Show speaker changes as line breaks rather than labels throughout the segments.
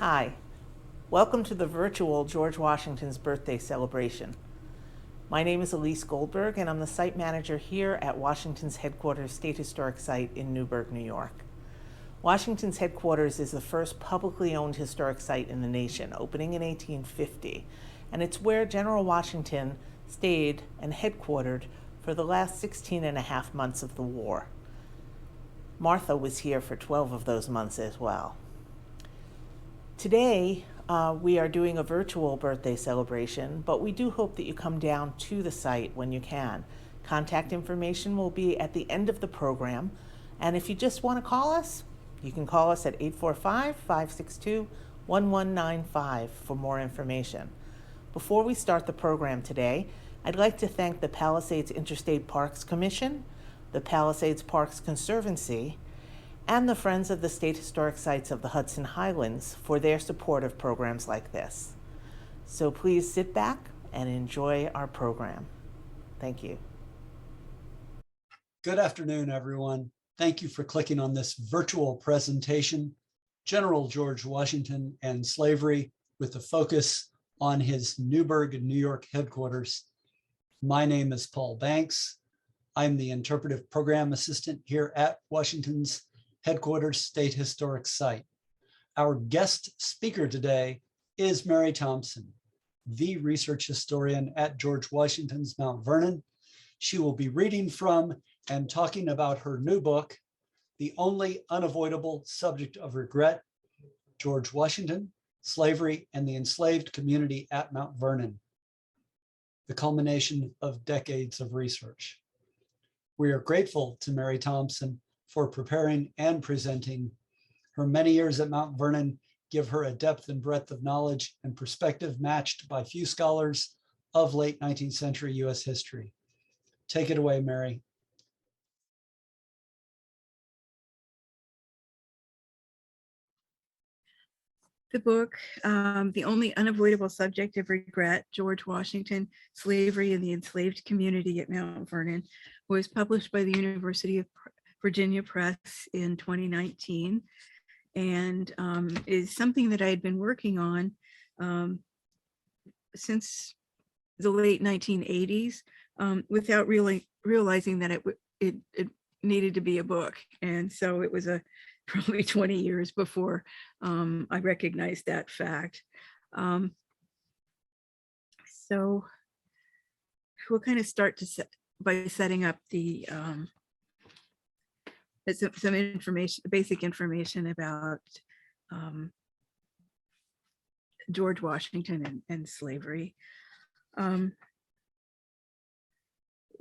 Hi, welcome to the virtual George Washington's birthday celebration. My name is Elise Goldberg, and I'm the site manager here at Washington's Headquarters State Historic Site in Newburgh, New York. Washington's Headquarters is the first publicly owned historic site in the nation, opening in 1850, and it's where General Washington stayed and headquartered for the last 16 and a half months of the war. Martha was here for 12 of those months as well. Today, we are doing a virtual birthday celebration, but we do hope that you come down to the site when you can. Contact information will be at the end of the program, and if you just want to call us, you can call us at 845-562-1195 for more information. Before we start the program today, I'd like to thank the Palisades Interstate Parks Commission, the Palisades Parks Conservancy, and the Friends of the State Historic Sites of the Hudson Highlands for their support of programs like this. So please sit back and enjoy our program. Thank you.
Good afternoon, everyone. Thank you for clicking on this virtual presentation, General George Washington and Slavery, with a focus on his Newburgh, New York headquarters. My name is Paul Banks. I'm the interpretive program assistant here at Washington's Headquarters State Historic Site. Our guest speaker today is Mary Thompson, the research historian at George Washington's Mount Vernon. She will be reading from and talking about her new book, The Only Unavoidable Subject of Regret, George Washington, Slavery, and the Enslaved Community at Mount Vernon, the culmination of decades of research. We are grateful to Mary Thompson for preparing and presenting. Her many years at Mount Vernon give her a depth and breadth of knowledge and perspective matched by few scholars of late 19th century US history. Take it away, Mary.
The book, The Only Unavoidable Subject of Regret, George Washington, Slavery and the Enslaved Community at Mount Vernon, was published by the University of Virginia Press in 2019, and is something that I had been working on since the late 1980s without really realizing that it needed to be a book. And so it was probably 20 years before I recognized that fact. So we'll kind of start by setting up the some information, basic information about George Washington and slavery.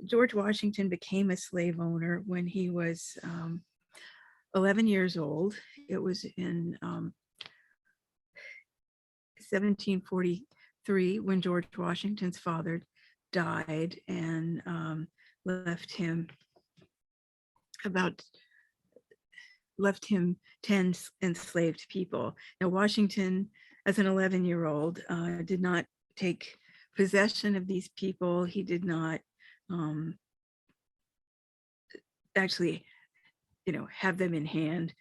George Washington became a slave owner when he was 11 years old. It was in 1743 when George Washington's father died and left him 10 enslaved people. Now, Washington, as an 11-year-old, did not take possession of these people. He did not actually, have them in hand.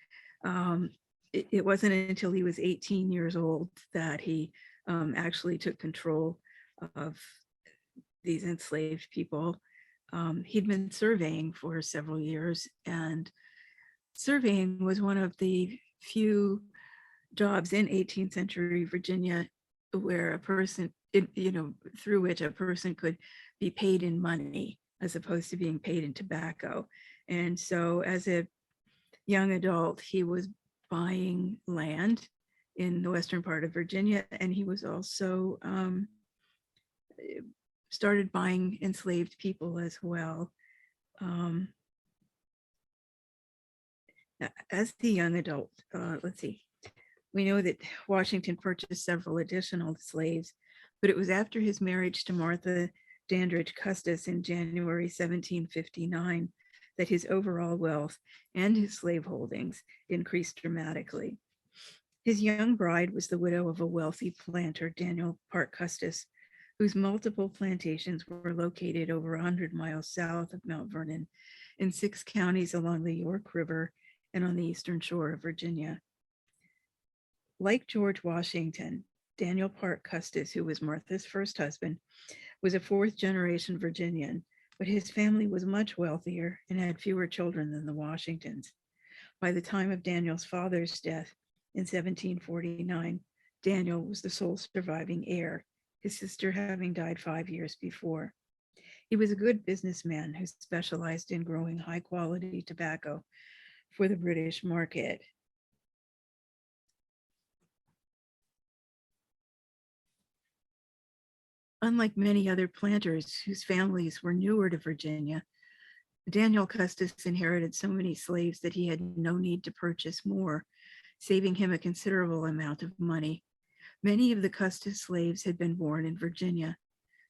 It wasn't until he was 18 years old that he actually took control of these enslaved people. He'd been surveying for several years, and surveying was one of the few jobs in 18th century Virginia where a person, through which a person could be paid in money as opposed to being paid in tobacco. And so as a young adult, he was buying land in the western part of Virginia, and he was also started buying enslaved people as well. As the young adult, we know that Washington purchased several additional slaves, but it was after his marriage to Martha Dandridge Custis in January 1759 that his overall wealth and his slave holdings increased dramatically. His young bride was the widow of a wealthy planter, Daniel Parke Custis, whose multiple plantations were located over 100 miles south of Mount Vernon in 6 counties along the York River and on the eastern shore of Virginia. Like George Washington, Daniel Parke Custis, who was Martha's first husband, was a fourth generation Virginian, but his family was much wealthier and had fewer children than the Washingtons. By the time of Daniel's father's death in 1749, Daniel was the sole surviving heir, his sister having died 5 years before. He was a good businessman who specialized in growing high quality tobacco for the British market. Unlike many other planters whose families were newer to Virginia, Daniel Custis inherited so many slaves that he had no need to purchase more, saving him a considerable amount of money. Many of the Custis slaves had been born in Virginia,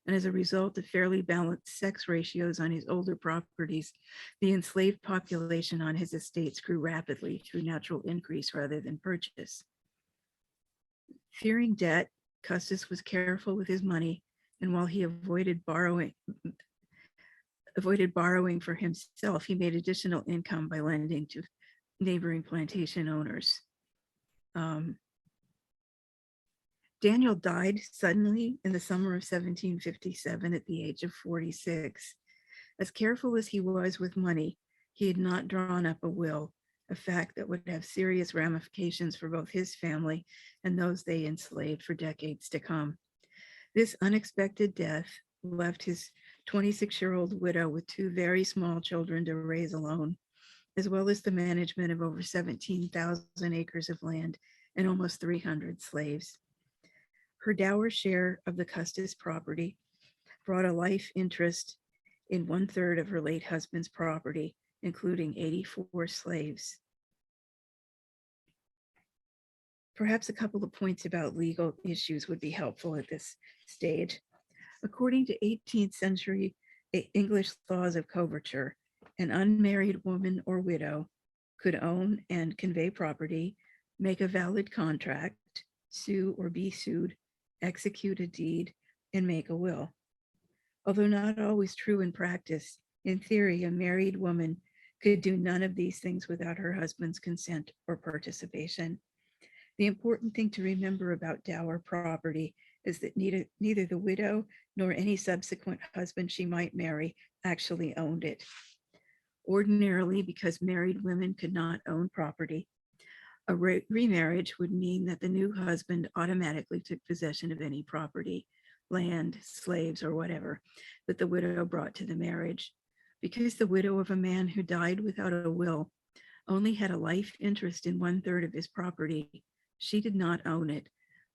and as a result of fairly balanced sex ratios on his older properties, the enslaved population on his estates grew rapidly through natural increase rather than purchase. Fearing debt, Custis was careful with his money, and while he avoided borrowing for himself, he made additional income by lending to neighboring plantation owners. Daniel died suddenly in the summer of 1757 at the age of 46. As careful as he was with money, he had not drawn up a will, a fact that would have serious ramifications for both his family and those they enslaved for decades to come. This unexpected death left his 26-year-old widow with two very small children to raise alone, as well as the management of over 17,000 acres of land and almost 300 slaves. Her dower share of the Custis property brought a life interest in 1/3 of her late husband's property, including 84 slaves. Perhaps a couple of points about legal issues would be helpful at this stage. According to 18th century English laws of coverture, an unmarried woman or widow could own and convey property, make a valid contract, sue or be sued, execute a deed, and make a will. Although not always true in practice, in theory, a married woman could do none of these things without her husband's consent or participation. The important thing to remember about dower property is that neither the widow nor any subsequent husband she might marry actually owned it. Ordinarily, because married women could not own property, a remarriage would mean that the new husband automatically took possession of any property, land, slaves, or whatever that the widow brought to the marriage. Because the widow of a man who died without a will only had a life interest in 1/3 of his property, she did not own it,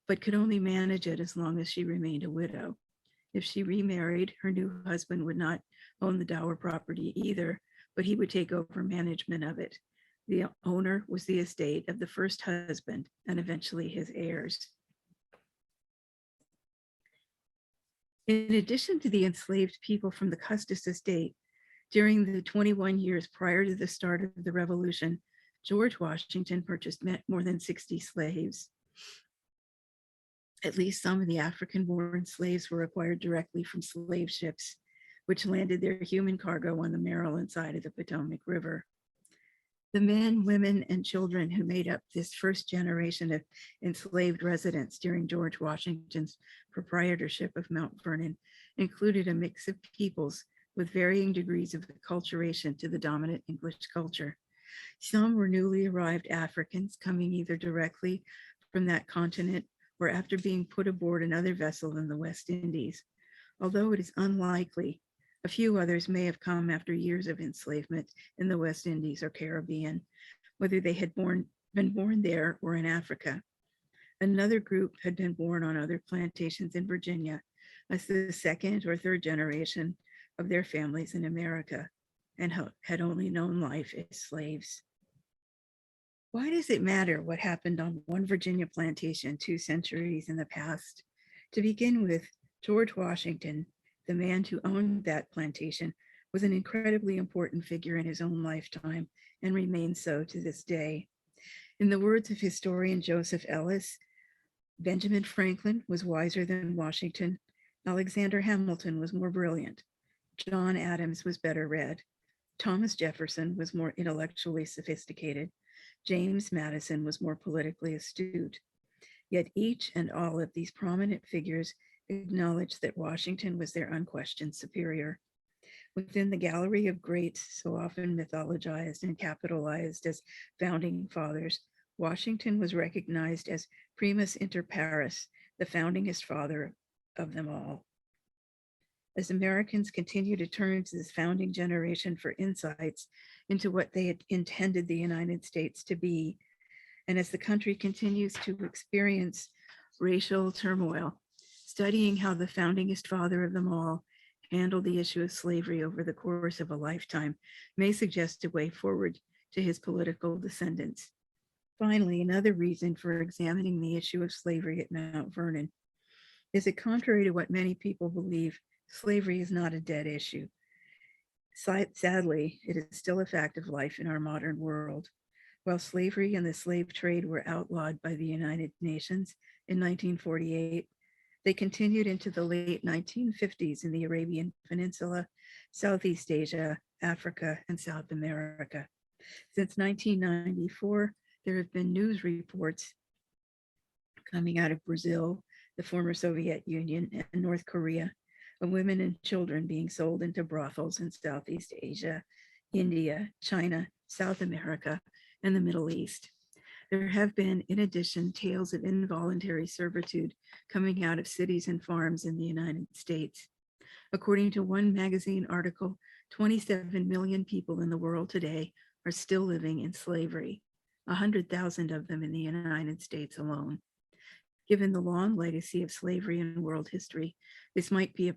but could only manage it as long as she remained a widow. If she remarried, her new husband would not own the dower property either, but he would take over management of it. The owner was the estate of the first husband and eventually his heirs. In addition to the enslaved people from the Custis estate, during the 21 years prior to the start of the Revolution, George Washington purchased more than 60 slaves. At least some of the African-born slaves were acquired directly from slave ships, which landed their human cargo on the Maryland side of the Potomac River. The men, women, and children who made up this first generation of enslaved residents during George Washington's proprietorship of Mount Vernon included a mix of peoples with varying degrees of acculturation to the dominant English culture. Some were newly arrived Africans coming either directly from that continent or after being put aboard another vessel in the West Indies. Although it is unlikely, a few others may have come after years of enslavement in the West Indies or Caribbean, whether they had been born there or in Africa. Another group had been born on other plantations in Virginia as the second or third generation of their families in America and had only known life as slaves. Why does it matter what happened on one Virginia plantation 2 centuries in the past? To begin with, George Washington, the man who owned that plantation, was an incredibly important figure in his own lifetime and remains so to this day. In the words of historian Joseph Ellis, Benjamin Franklin was wiser than Washington. Alexander Hamilton was more brilliant. John Adams was better read. Thomas Jefferson was more intellectually sophisticated. James Madison was more politically astute. Yet each and all of these prominent figures acknowledged that Washington was their unquestioned superior. Within the gallery of greats, so often mythologized and capitalized as founding fathers, Washington was recognized as primus inter pares, the foundingest father of them all. As Americans continue to turn to this founding generation for insights into what they had intended the United States to be, and as the country continues to experience racial turmoil, studying how the foundingest father of them all handled the issue of slavery over the course of a lifetime may suggest a way forward to his political descendants. Finally, another reason for examining the issue of slavery at Mount Vernon is that, contrary to what many people believe, slavery is not a dead issue. Sadly, it is still a fact of life in our modern world. While slavery and the slave trade were outlawed by the United Nations in 1948, they continued into the late 1950s in the Arabian Peninsula, Southeast Asia, Africa, and South America. Since 1994, there have been news reports coming out of Brazil, the former Soviet Union, and North Korea of women and children being sold into brothels in Southeast Asia, India, China, South America, and the Middle East. There have been, in addition, tales of involuntary servitude coming out of cities and farms in the United States. According to one magazine article, 27 million people in the world today are still living in slavery, 100,000 of them in the United States alone. Given the long legacy of slavery in world history, this may be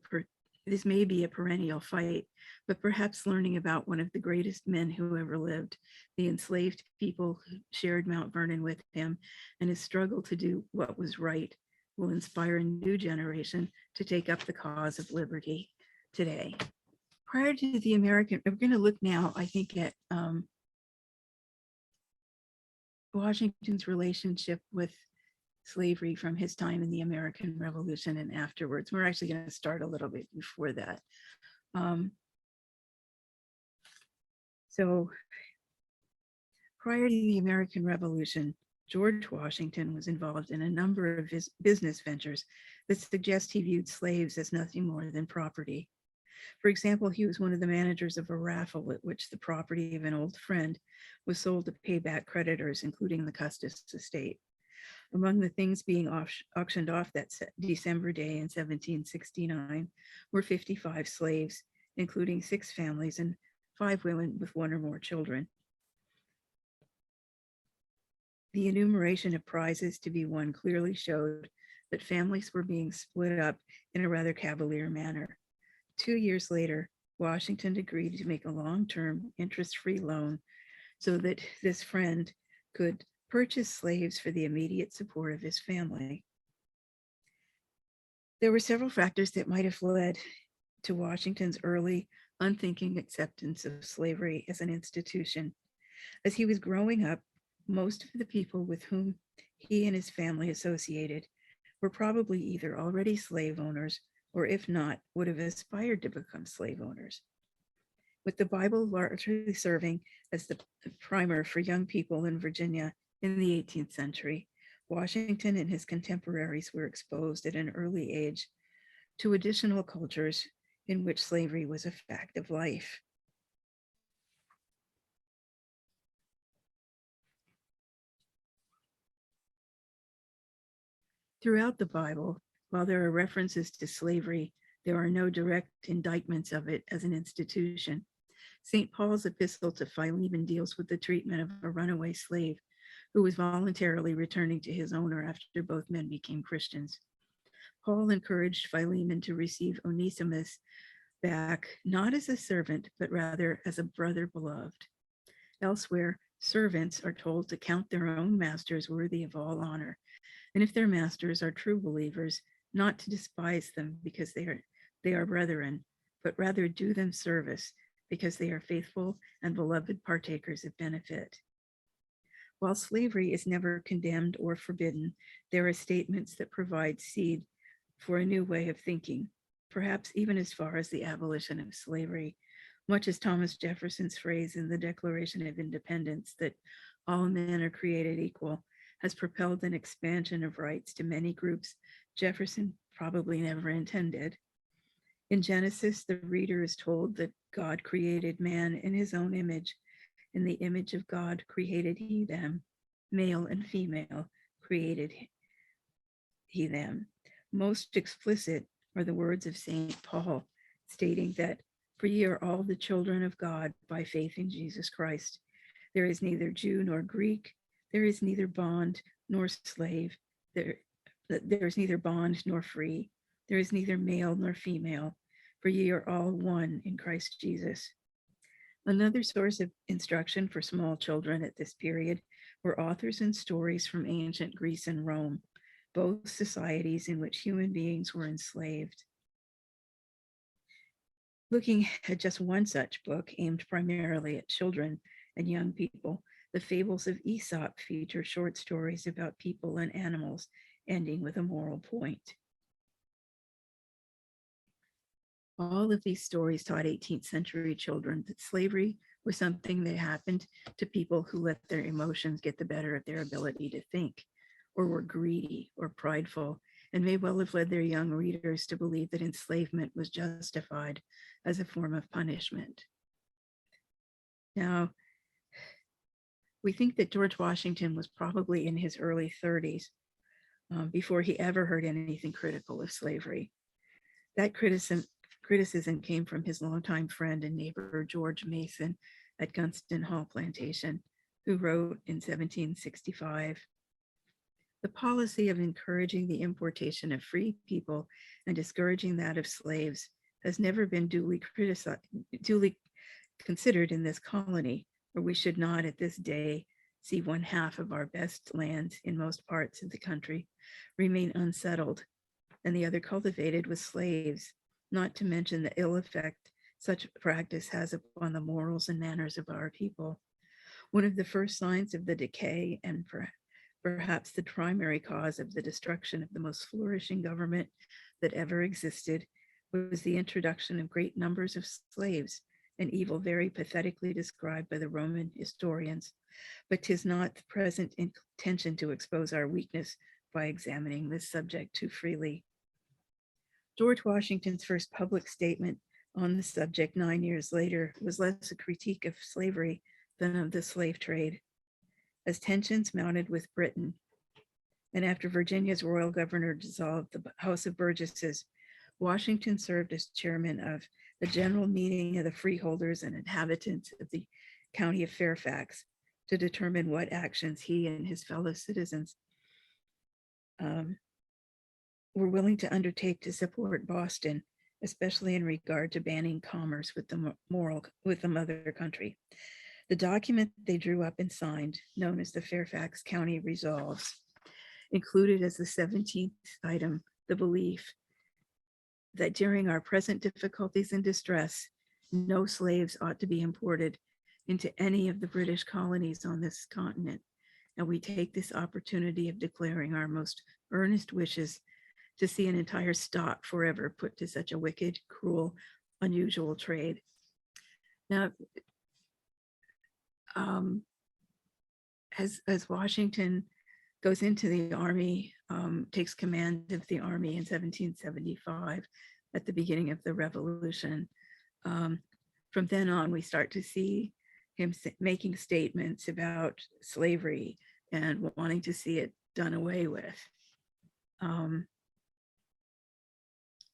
a perennial fight, but perhaps learning about one of the greatest men who ever lived, the enslaved people who shared Mount Vernon with him, and his struggle to do what was right, will inspire a new generation to take up the cause of liberty today. Prior to the American, we're going to look now, I think, at Washington's relationship with slavery from his time in the American Revolution and afterwards. We're actually going to start a little bit before that. So prior to the American Revolution, George Washington was involved in a number of his business ventures that suggest he viewed slaves as nothing more than property. For example, he was one of the managers of a raffle at which the property of an old friend was sold to pay back creditors, including the Custis estate. Among the things being auctioned off that December day in 1769 were 55 slaves, including 6 families and 5 women with 1 or more children. The enumeration of prizes to be won clearly showed that families were being split up in a rather cavalier manner. 2 years later, Washington agreed to make a long-term interest-free loan so that this friend could purchase slaves for the immediate support of his family. There were several factors that might have led to Washington's early, unthinking acceptance of slavery as an institution. As he was growing up, most of the people with whom he and his family associated were probably either already slave owners or, if not, would have aspired to become slave owners. With the Bible largely serving as the primer for young people in Virginia in the 18th century, Washington and his contemporaries were exposed at an early age to additional cultures in which slavery was a fact of life. Throughout the Bible, while there are references to slavery, there are no direct indictments of it as an institution. St. Paul's epistle to Philemon deals with the treatment of a runaway slave who was voluntarily returning to his owner after both men became Christians. Paul encouraged Philemon to receive Onesimus back, not as a servant, but rather as a brother beloved. Elsewhere, servants are told to count their own masters worthy of all honor, and if their masters are true believers, not to despise them because they are brethren, but rather do them service because they are faithful and beloved partakers of benefit. While slavery is never condemned or forbidden, there are statements that provide seed for a new way of thinking, perhaps even as far as the abolition of slavery, much as Thomas Jefferson's phrase in the Declaration of Independence that all men are created equal has propelled an expansion of rights to many groups Jefferson probably never intended. In Genesis, the reader is told that God created man in his own image. In the image of God created he them, male and female created he them. Most explicit are the words of St. Paul, stating that, "For ye are all the children of God by faith in Jesus Christ. There is neither Jew nor Greek, there is neither bond nor slave, there is neither bond nor free, there is neither male nor female, for ye are all one in Christ Jesus." Another source of instruction for small children at this period were authors and stories from ancient Greece and Rome, both societies in which human beings were enslaved. Looking at just one such book aimed primarily at children and young people, the Fables of Aesop feature short stories about people and animals, ending with a moral point. All of these stories taught 18th century children that slavery was something that happened to people who let their emotions get the better of their ability to think, or were greedy or prideful, and may well have led their young readers to believe that enslavement was justified as a form of punishment. Now, we think that George Washington was probably in his early 30s before he ever heard anything critical of slavery. That criticism came from his longtime friend and neighbor, George Mason at Gunston Hall Plantation, who wrote in 1765, "The policy of encouraging the importation of free people and discouraging that of slaves has never been duly considered in this colony, or we should not at this day see one half of our best lands in most parts of the country remain unsettled, and the other cultivated with slaves, not to mention the ill effect such practice has upon the morals and manners of our people. One of the first signs of the decay and perhaps the primary cause of the destruction of the most flourishing government that ever existed was the introduction of great numbers of slaves, an evil very pathetically described by the Roman historians, but 'tis not the present intention to expose our weakness by examining this subject too freely." George Washington's first public statement on the subject 9 years later was less a critique of slavery than of the slave trade. As tensions mounted with Britain, and after Virginia's royal governor dissolved the House of Burgesses, Washington served as chairman of the General Meeting of the Freeholders and Inhabitants of the County of Fairfax to determine what actions he and his fellow citizens were willing to undertake to support Boston, especially in regard to banning commerce with the mother country. The document they drew up and signed, known as the Fairfax County Resolves, included as the 17th item the belief that during our present difficulties and distress, no slaves ought to be imported into any of the British colonies on this continent. And we take this opportunity of declaring our most earnest wishes to see an entire stock forever put to such a wicked, cruel, unusual trade. Now, as Washington goes into the army, takes command of the army in 1775 at the beginning of the Revolution, from then on, we start to see him making statements about slavery and wanting to see it done away with.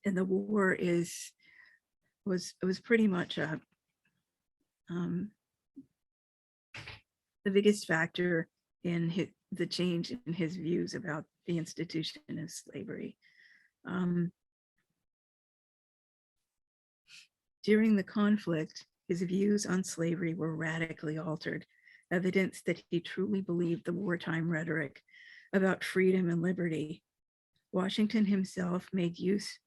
And the war was pretty much the biggest factor in the change in his views about the institution of slavery. During the conflict, his views on slavery were radically altered, evidence that he truly believed the wartime rhetoric about freedom and liberty. Washington himself made use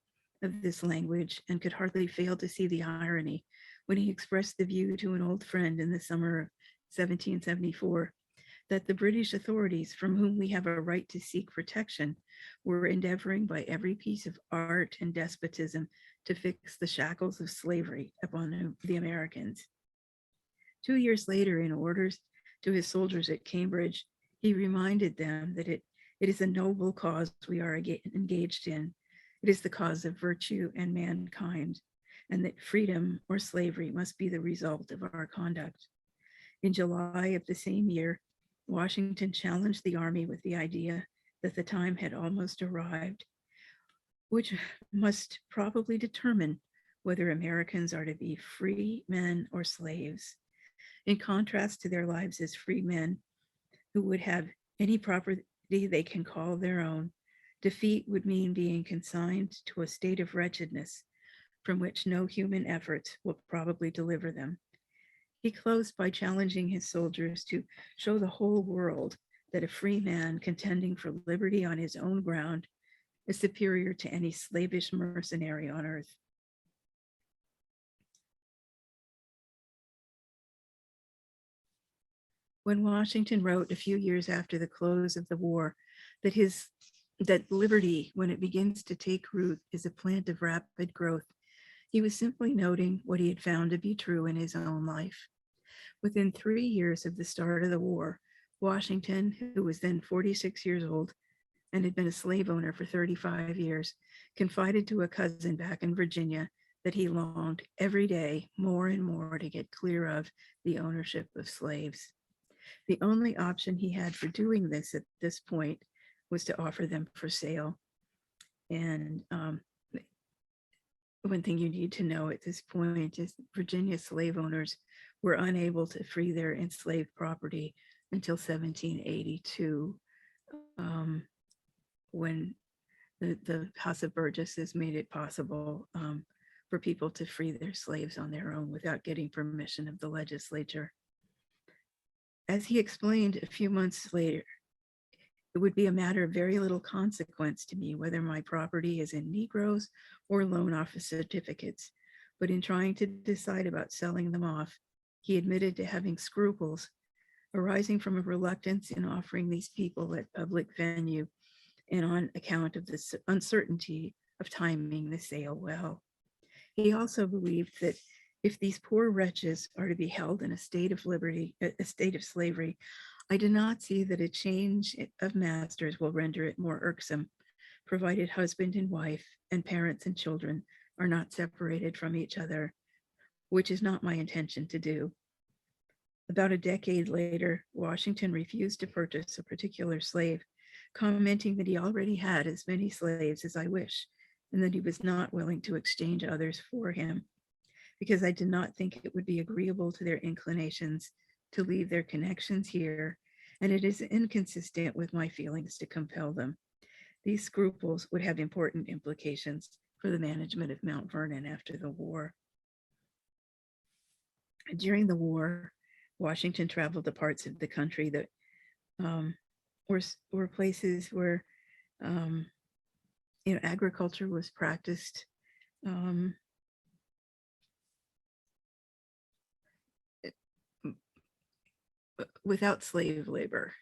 of this language and could hardly fail to see the irony when he expressed the view to an old friend in the summer of 1774 that the British authorities, from whom we have a right to seek protection, were endeavoring by every piece of art and despotism to fix the shackles of slavery upon the Americans. 2 years later, in orders to his soldiers at Cambridge, He reminded them that it is a noble cause we are engaged in. It is the cause of virtue and mankind, and that freedom or slavery must be the result of our conduct. In July of the same year, Washington challenged the army with the idea that the time had almost arrived, which must probably determine whether Americans are to be free men or slaves. In contrast to their lives as free men who would have any property they can call their own, defeat would mean being consigned to a state of wretchedness from which no human efforts will probably deliver them. He closed by challenging his soldiers to show the whole world that a free man contending for liberty on his own ground is superior to any slavish mercenary on earth. When Washington wrote a few years after the close of the war that liberty, when it begins to take root, is a plant of rapid growth, he was simply noting what he had found to be true in his own life. Within 3 years of the start of the war, Washington, who was then 46 years old and had been a slave owner for 35 years, confided to a cousin back in Virginia that he longed every day more and more to get clear of the ownership of slaves. The only option he had for doing this at this point was to offer them for sale. And one thing you need to know at this point is Virginia slave owners were unable to free their enslaved property until 1782, when the House of Burgesses made it possible for people to free their slaves on their own without getting permission of the legislature. As he explained a few months later, it would be a matter of very little consequence to me whether my property is in Negroes or loan office certificates. But in trying to decide about selling them off, he admitted to having scruples arising from a reluctance in offering these people at public venue and on account of the uncertainty of timing the sale well. He also believed that if these poor wretches are to be held in a state of liberty, a state of slavery, I do not see that a change of masters will render it more irksome, provided husband and wife and parents and children are not separated from each other, which is not my intention to do. About a decade later, Washington refused to purchase a particular slave, commenting that he already had as many slaves as I wish, and that he was not willing to exchange others for him, because I did not think it would be agreeable to their inclinations to leave their connections here, and it is inconsistent with my feelings to compel them. These scruples would have important implications for the management of Mount Vernon after the war. During the war, Washington traveled to parts of the country that were places where agriculture was practiced without slave labor.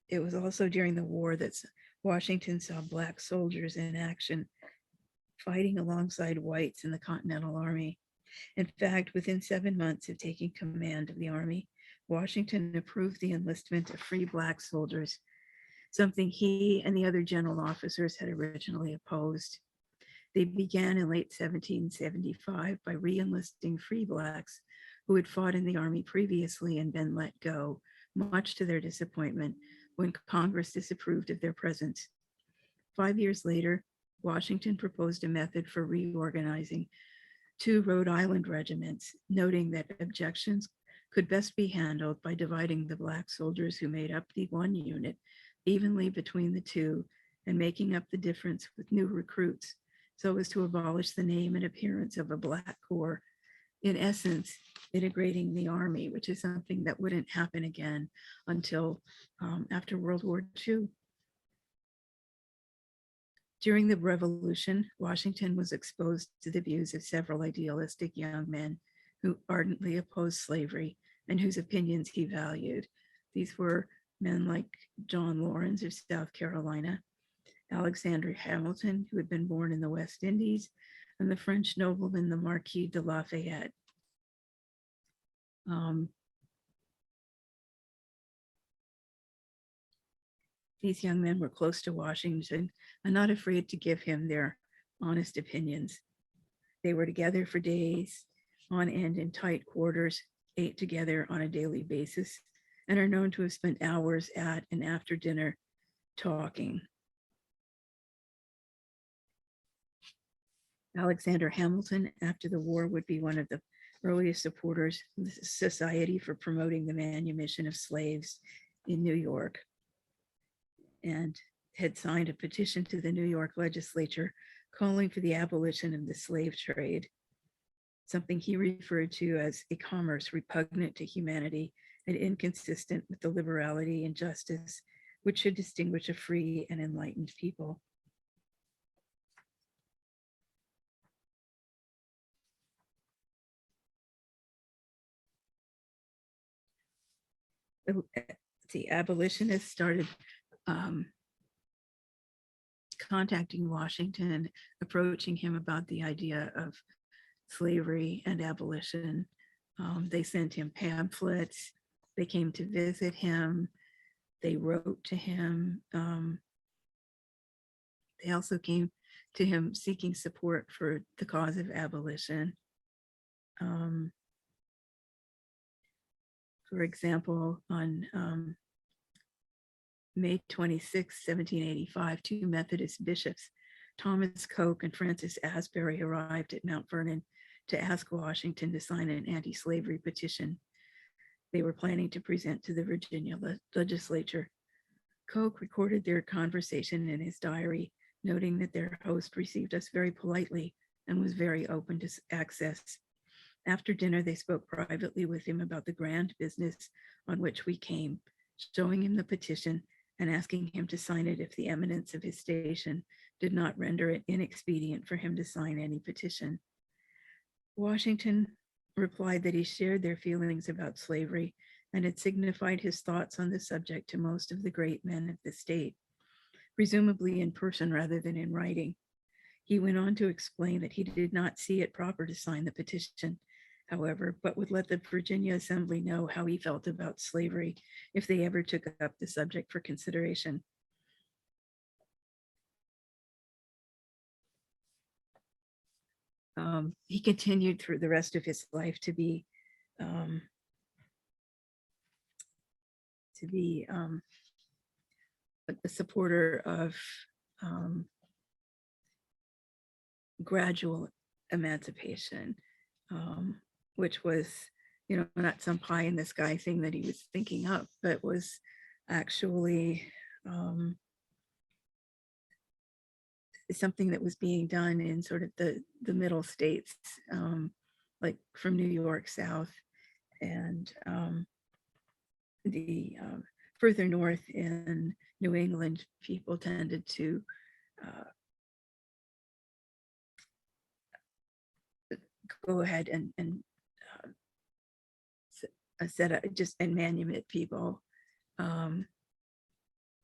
It was also during the war that Washington saw Black soldiers in action, fighting alongside whites in the Continental Army. In fact, within 7 months of taking command of the Army, Washington approved the enlistment of free Black soldiers, something he and the other general officers had originally opposed. They began in late 1775 by re-enlisting free Blacks who had fought in the Army previously and been let go, much to their disappointment when Congress disapproved of their presence. 5 years later, Washington proposed a method for reorganizing 2 Rhode Island regiments, noting that objections could best be handled by dividing the Black soldiers who made up the one unit evenly between the two and making up the difference with new recruits so as to abolish the name and appearance of a Black corps. In essence, integrating the Army, which is something that wouldn't happen again until after World War II. During the Revolution, Washington was exposed to the views of several idealistic young men who ardently opposed slavery and whose opinions he valued. These were men like John Laurens of South Carolina, Alexander Hamilton, who had been born in the West Indies, and the French nobleman, the Marquis de Lafayette. These young men were close to Washington and not afraid to give him their honest opinions. They were together for days on end in tight quarters, ate together on a daily basis, and are known to have spent hours at and after dinner talking. Alexander Hamilton, after the war, would be one of the earliest supporters of the Society for Promoting the Manumission of Slaves in New York, and had signed a petition to the New York legislature calling for the abolition of the slave trade, something he referred to as a commerce repugnant to humanity and inconsistent with the liberality and justice which should distinguish a free and enlightened people. The abolitionists started contacting Washington, approaching him about the idea of slavery and abolition. They sent him pamphlets. They came to visit him. They wrote to him. They also came to him seeking support for the cause of abolition. For example, on May 26, 1785, two Methodist bishops, Thomas Coke and Francis Asbury, arrived at Mount Vernon to ask Washington to sign an anti-slavery petition they were planning to present to the Virginia legislature. Coke recorded their conversation in his diary, noting that their host received us very politely and was very open to access. After dinner, they spoke privately with him about the grand business on which we came, showing him the petition and asking him to sign it if the eminence of his station did not render it inexpedient for him to sign any petition. Washington replied that he shared their feelings about slavery and had signified his thoughts on the subject to most of the great men of the state, presumably in person rather than in writing. He went on to explain that he did not see it proper to sign the petition, however, but would let the Virginia Assembly know how he felt about slavery if they ever took up the subject for consideration. He continued through the rest of his life to be a supporter of gradual emancipation, which was, not some pie in the sky thing that he was thinking up, but was actually something that was being done in sort of the middle states, like from New York south, and the further north in New England, people tended to go ahead and set up just and manumit people. The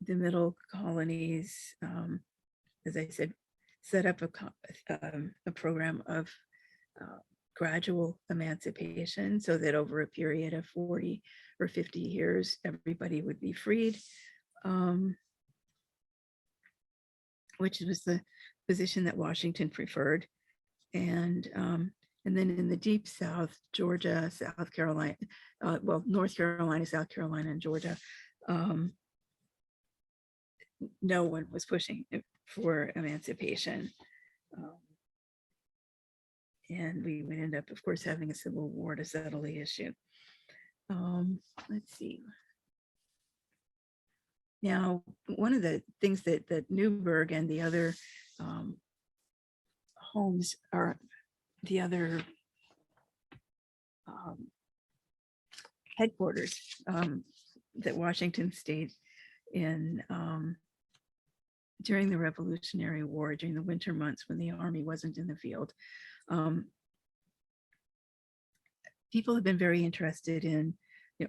middle colonies, as I said, set up a program of gradual emancipation so that over a period of 40 or 50 years, everybody would be freed, which was the position that Washington preferred. And then in the deep South, Georgia, South Carolina, North Carolina, South Carolina, and Georgia, no one was pushing for emancipation. And we would end up, of course, having a civil war to settle the issue. Let's see. Now, one of the things that Newburgh and the other homes are, the other headquarters that Washington stayed in during the Revolutionary War, during the winter months when the army wasn't in the field. People have been very interested in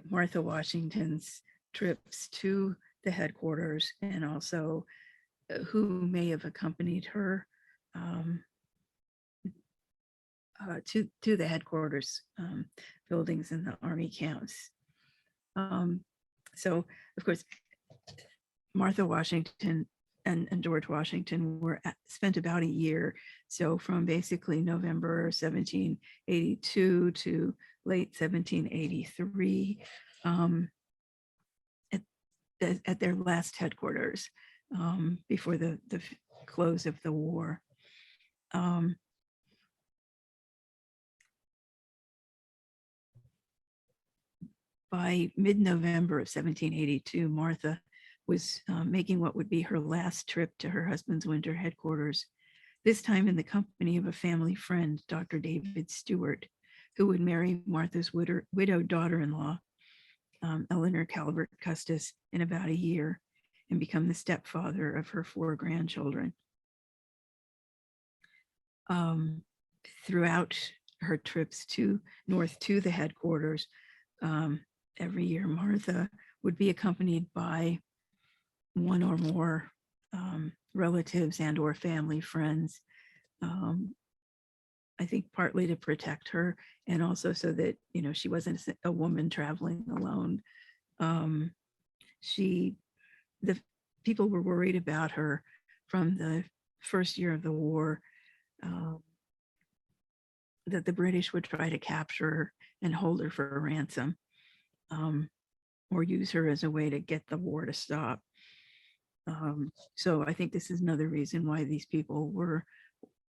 Martha Washington's trips to the headquarters, and also who may have accompanied her to the headquarters buildings in the army camps. So, of course, Martha Washington and George Washington spent about a year. So from basically November 1782 to late 1783 at their last headquarters before the close of the war. By mid-November of 1782, Martha was making what would be her last trip to her husband's winter headquarters, this time in the company of a family friend, Dr. David Stewart, who would marry Martha's widowed daughter-in-law, Eleanor Calvert Custis, in about a year and become the stepfather of her 4 grandchildren. Throughout her trips north to the headquarters, every year Martha would be accompanied by one or more relatives and or family friends. I think partly to protect her and also so that, she wasn't a woman traveling alone. The people were worried about her from the first year of the war, that the British would try to capture her and hold her for a ransom, or use her as a way to get the war to stop. So I think this is another reason why these people were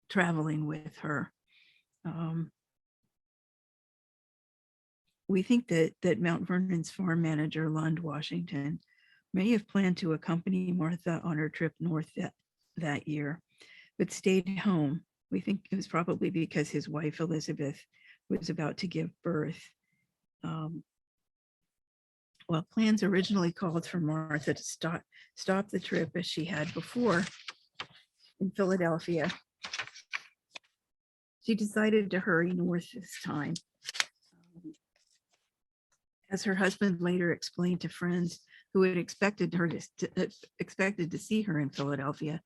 traveling with her. We think that Mount Vernon's farm manager, Lund Washington, may have planned to accompany Martha on her trip north that year, but stayed home. We think it was probably because his wife, Elizabeth, was about to give birth. While plans originally called for Martha to stop the trip as she had before in Philadelphia, she decided to hurry north this time. As her husband later explained to friends who had expected to see her in Philadelphia,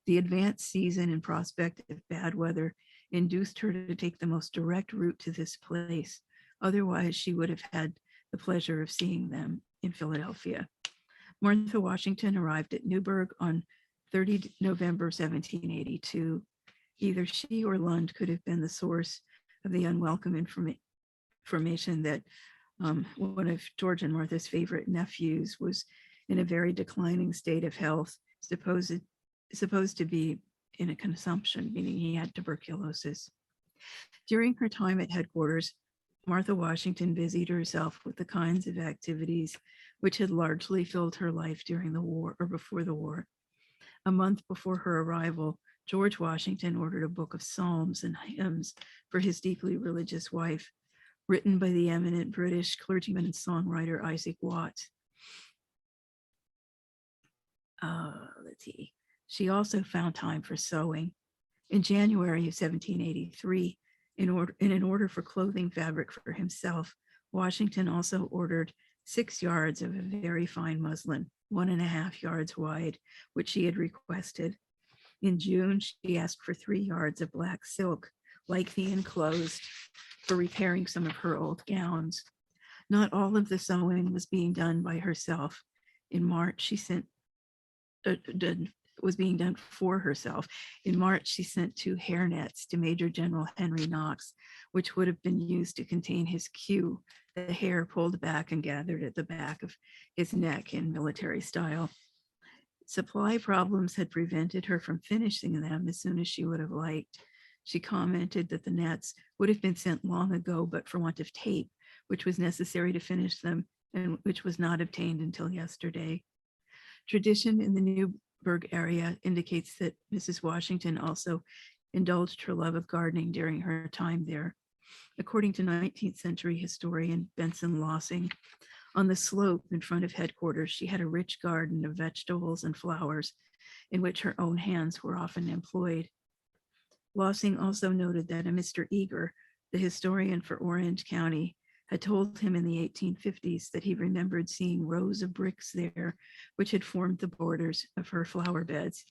the advanced season and prospect of bad weather induced her to take the most direct route to this place. Otherwise, she would have had the pleasure of seeing them in Philadelphia. Martha Washington arrived at Newburgh on 30 November 1782. Either she or Lund could have been the source of the unwelcome information that one of George and Martha's favorite nephews was in a very declining state of health, supposed to be in a consumption, meaning he had tuberculosis. During her time at headquarters, Martha Washington busied herself with the kinds of activities which had largely filled her life during the war or before the war. A month before her arrival, George Washington ordered a book of psalms and hymns for his deeply religious wife, written by the eminent British clergyman and songwriter Isaac Watts. Let's see. She also found time for sewing. In January of 1783, in an order for clothing fabric for himself, Washington also ordered 6 yards of a very fine muslin, 1.5 yards wide, which she had requested. In June, she asked for 3 yards of black silk, like the enclosed, for repairing some of her old gowns. Not all of the sewing was being done by herself. In March, she sent was being done for herself. In March, she sent 2 hairnets to Major General Henry Knox, which would have been used to contain his queue, the hair pulled back and gathered at the back of his neck in military style. Supply problems had prevented her from finishing them as soon as she would have liked. She commented that the nets would have been sent long ago, but for want of tape, which was necessary to finish them and which was not obtained until yesterday. Tradition in the Newburgh area indicates that Mrs. Washington also indulged her love of gardening during her time there. According to 19th century historian Benson Lossing, on the slope in front of headquarters, she had a rich garden of vegetables and flowers in which her own hands were often employed. Lossing also noted that a Mr. Eager, the historian for Orange County, had told him in the 1850s that he remembered seeing rows of bricks there, which had formed the borders of her flower beds.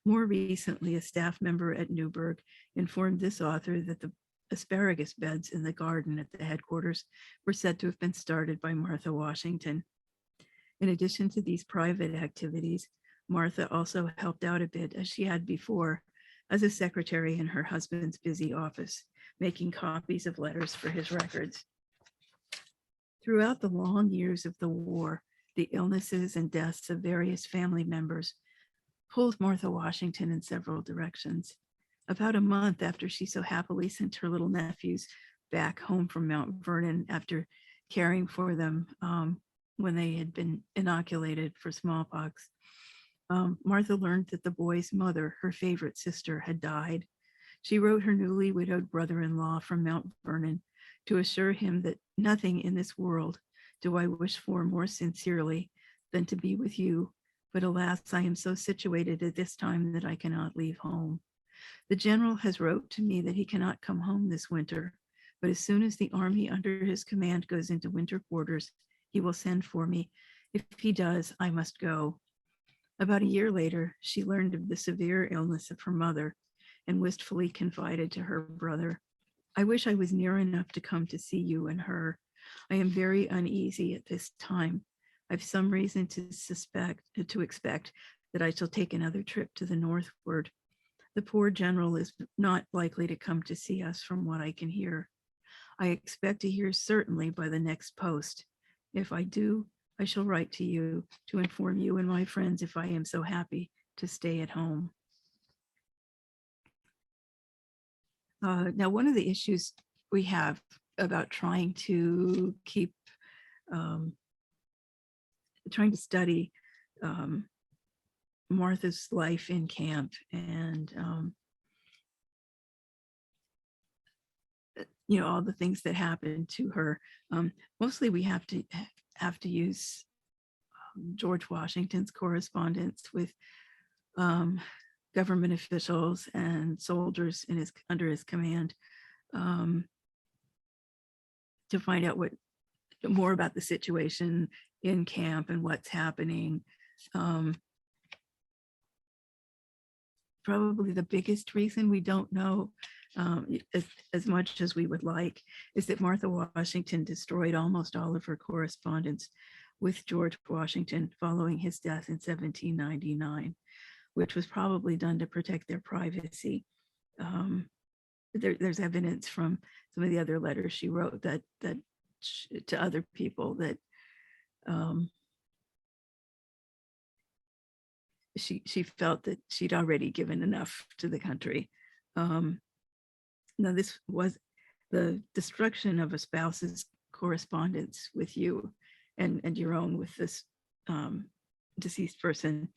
More recently, a staff member at Newburgh informed this author that the asparagus beds in the garden at the headquarters were said to have been started by Martha Washington. In addition to these private activities, Martha also helped out a bit, as she had before, as a secretary in her husband's busy office, making copies of letters for his records. Throughout the long years of the war, the illnesses and deaths of various family members pulled Martha Washington in several directions. About a month after she so happily sent her little nephews back home from Mount Vernon after caring for them when they had been inoculated for smallpox, Martha learned that the boy's mother, her favorite sister, had died. She wrote her newly widowed brother-in-law from Mount Vernon to assure him that nothing in this world do I wish for more sincerely than to be with you. But alas, I am so situated at this time that I cannot leave home. The general has wrote to me that he cannot come home this winter, but as soon as the army under his command goes into winter quarters, he will send for me. If he does, I must go. About a year later, she learned of the severe illness of her mother and wistfully confided to her brother, I wish I was near enough to come to see you and her. I am very uneasy at this time. I've some reason to expect that I shall take another trip to the northward. The poor general is not likely to come to see us from what I can hear. I expect to hear certainly by the next post. If I do, I shall write to you to inform you and my friends if I am so happy to stay at home. Now, one of the issues we have about trying to study Martha's life in camp and all the things that happened to her. Mostly we have to use George Washington's correspondence with government officials and soldiers under his command to find out more about the situation in camp and what's happening. Probably the biggest reason we don't know as much as we would like is that Martha Washington destroyed almost all of her correspondence with George Washington following his death in 1799, which was probably done to protect their privacy. There's evidence from some of the other letters she wrote that to other people that she felt that she'd already given enough to the country. Now, this was the destruction of a spouse's correspondence with you and your own with this deceased person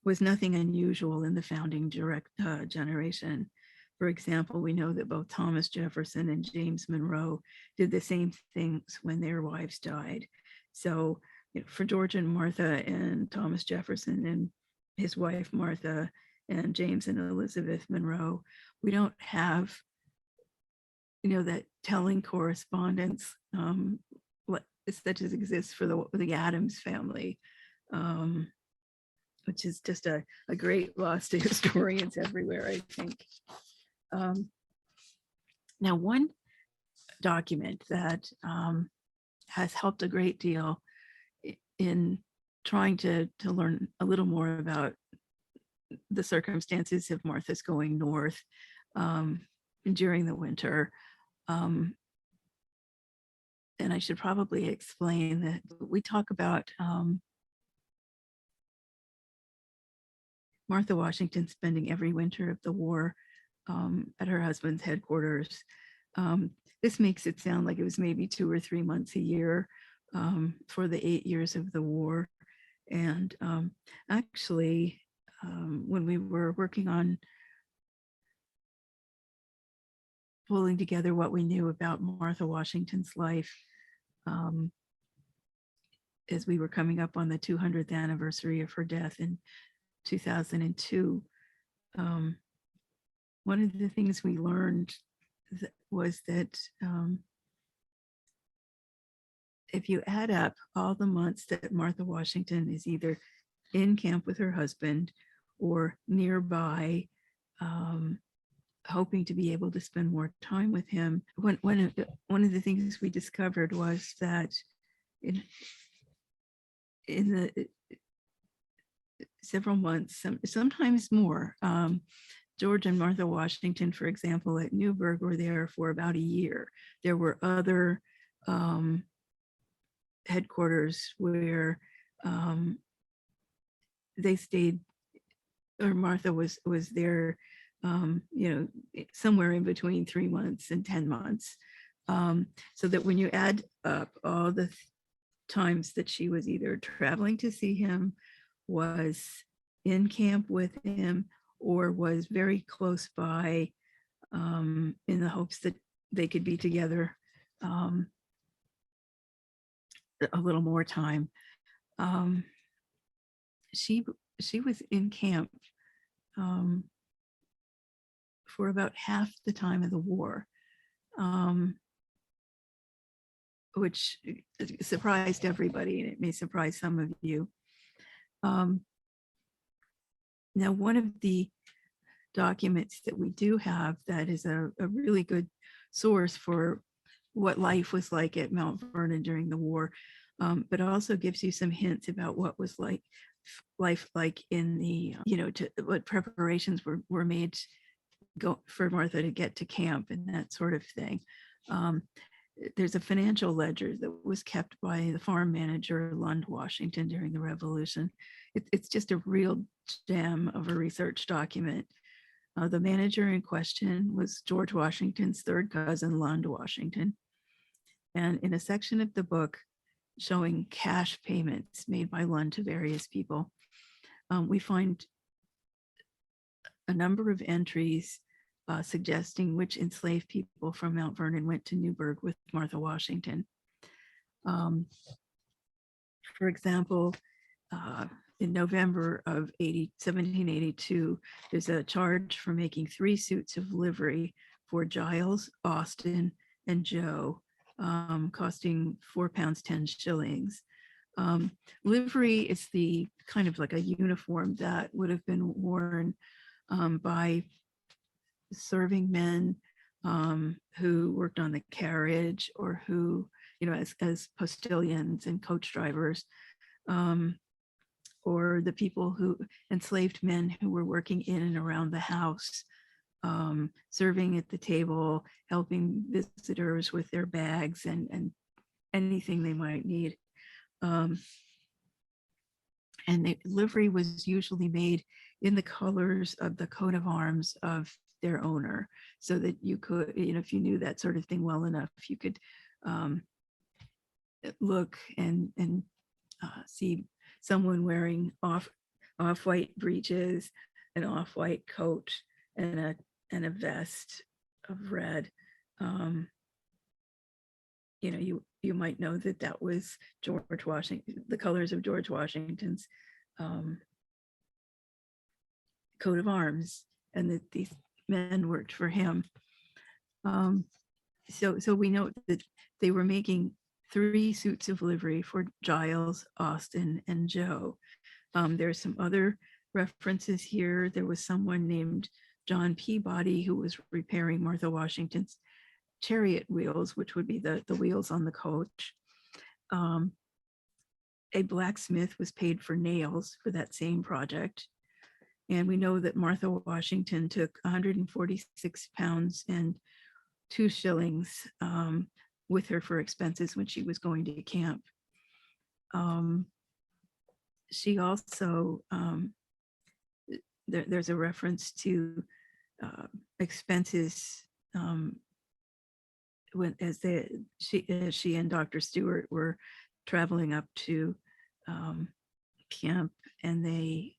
was nothing unusual in the founding generation. For example, we know that both Thomas Jefferson and James Monroe did the same things when their wives died. So for George and Martha and Thomas Jefferson and his wife Martha and James and Elizabeth Monroe, we don't have that telling correspondence such as exists for the Adams family, which is just a great loss to historians everywhere, I think. Now, one document that has helped a great deal in trying to learn a little more about the circumstances of Martha's going north during the winter. And I should probably explain that we talk about Martha Washington spending every winter of the war at her husband's headquarters. This makes it sound like it was maybe 2 or 3 months a year for the 8 years of the war. And actually, when we were working on pulling together what we knew about Martha Washington's life, as we were coming up on the 200th anniversary of her death in 2002, one of the things we learned was that if you add up all the months that Martha Washington is either in camp with her husband or nearby, hoping to be able to spend more time with him, one of the things we discovered was that in the several months, sometimes more. George and Martha Washington, for example, at Newburgh were there for about a year. There were other headquarters where they stayed, or Martha was there, somewhere in between 3 months and 10 months. So that when you add up all the times that she was either traveling to see him, was in camp with him, or was very close by, in the hopes that they could be together a little more time. She was in camp for about half the time of the war, which surprised everybody, and it may surprise some of you. Now, one of the documents that we do have that is a really good source for what life was like at Mount Vernon during the war, but also gives you some hints about what was life like in the, what preparations were made for Martha to get to camp and that sort of thing. There's a financial ledger that was kept by the farm manager, Lund Washington, during the Revolution. It's just a real gem of a research document. The manager in question was George Washington's third cousin, Lund Washington. And in a section of the book showing cash payments made by Lund to various people, we find a number of entries suggesting which enslaved people from Mount Vernon went to Newburgh with Martha Washington. For example, in November of 1782, there's a charge for making 3 suits of livery for Giles, Austin, and Joe, costing £4 10 shillings. Livery is the kind of like a uniform that would have been worn by serving men who worked on the carriage, or who, as postilions and coach drivers, or the people who, enslaved men who were working in and around the house, serving at the table, helping visitors with their bags and anything they might need. And the livery was usually made in the colors of the coat of arms of their owner, so that you could, if you knew that sort of thing well enough, you could look and see someone wearing off-white breeches, an off-white coat, and a vest of red. You might know that was George Washington, the colors of George Washington's coat of arms, and that these men worked for him. So we know that they were making 3 suits of livery for Giles, Austin, and Joe. There's some other references here. There was someone named John Peabody who was repairing Martha Washington's chariot wheels, which would be the wheels on the coach. A blacksmith was paid for nails for that same project. And we know that Martha Washington took 146 pounds and 2 shillings with her for expenses when she was going to camp. She also, there's a reference to expenses when she and Dr. Stewart were traveling up to camp, and they,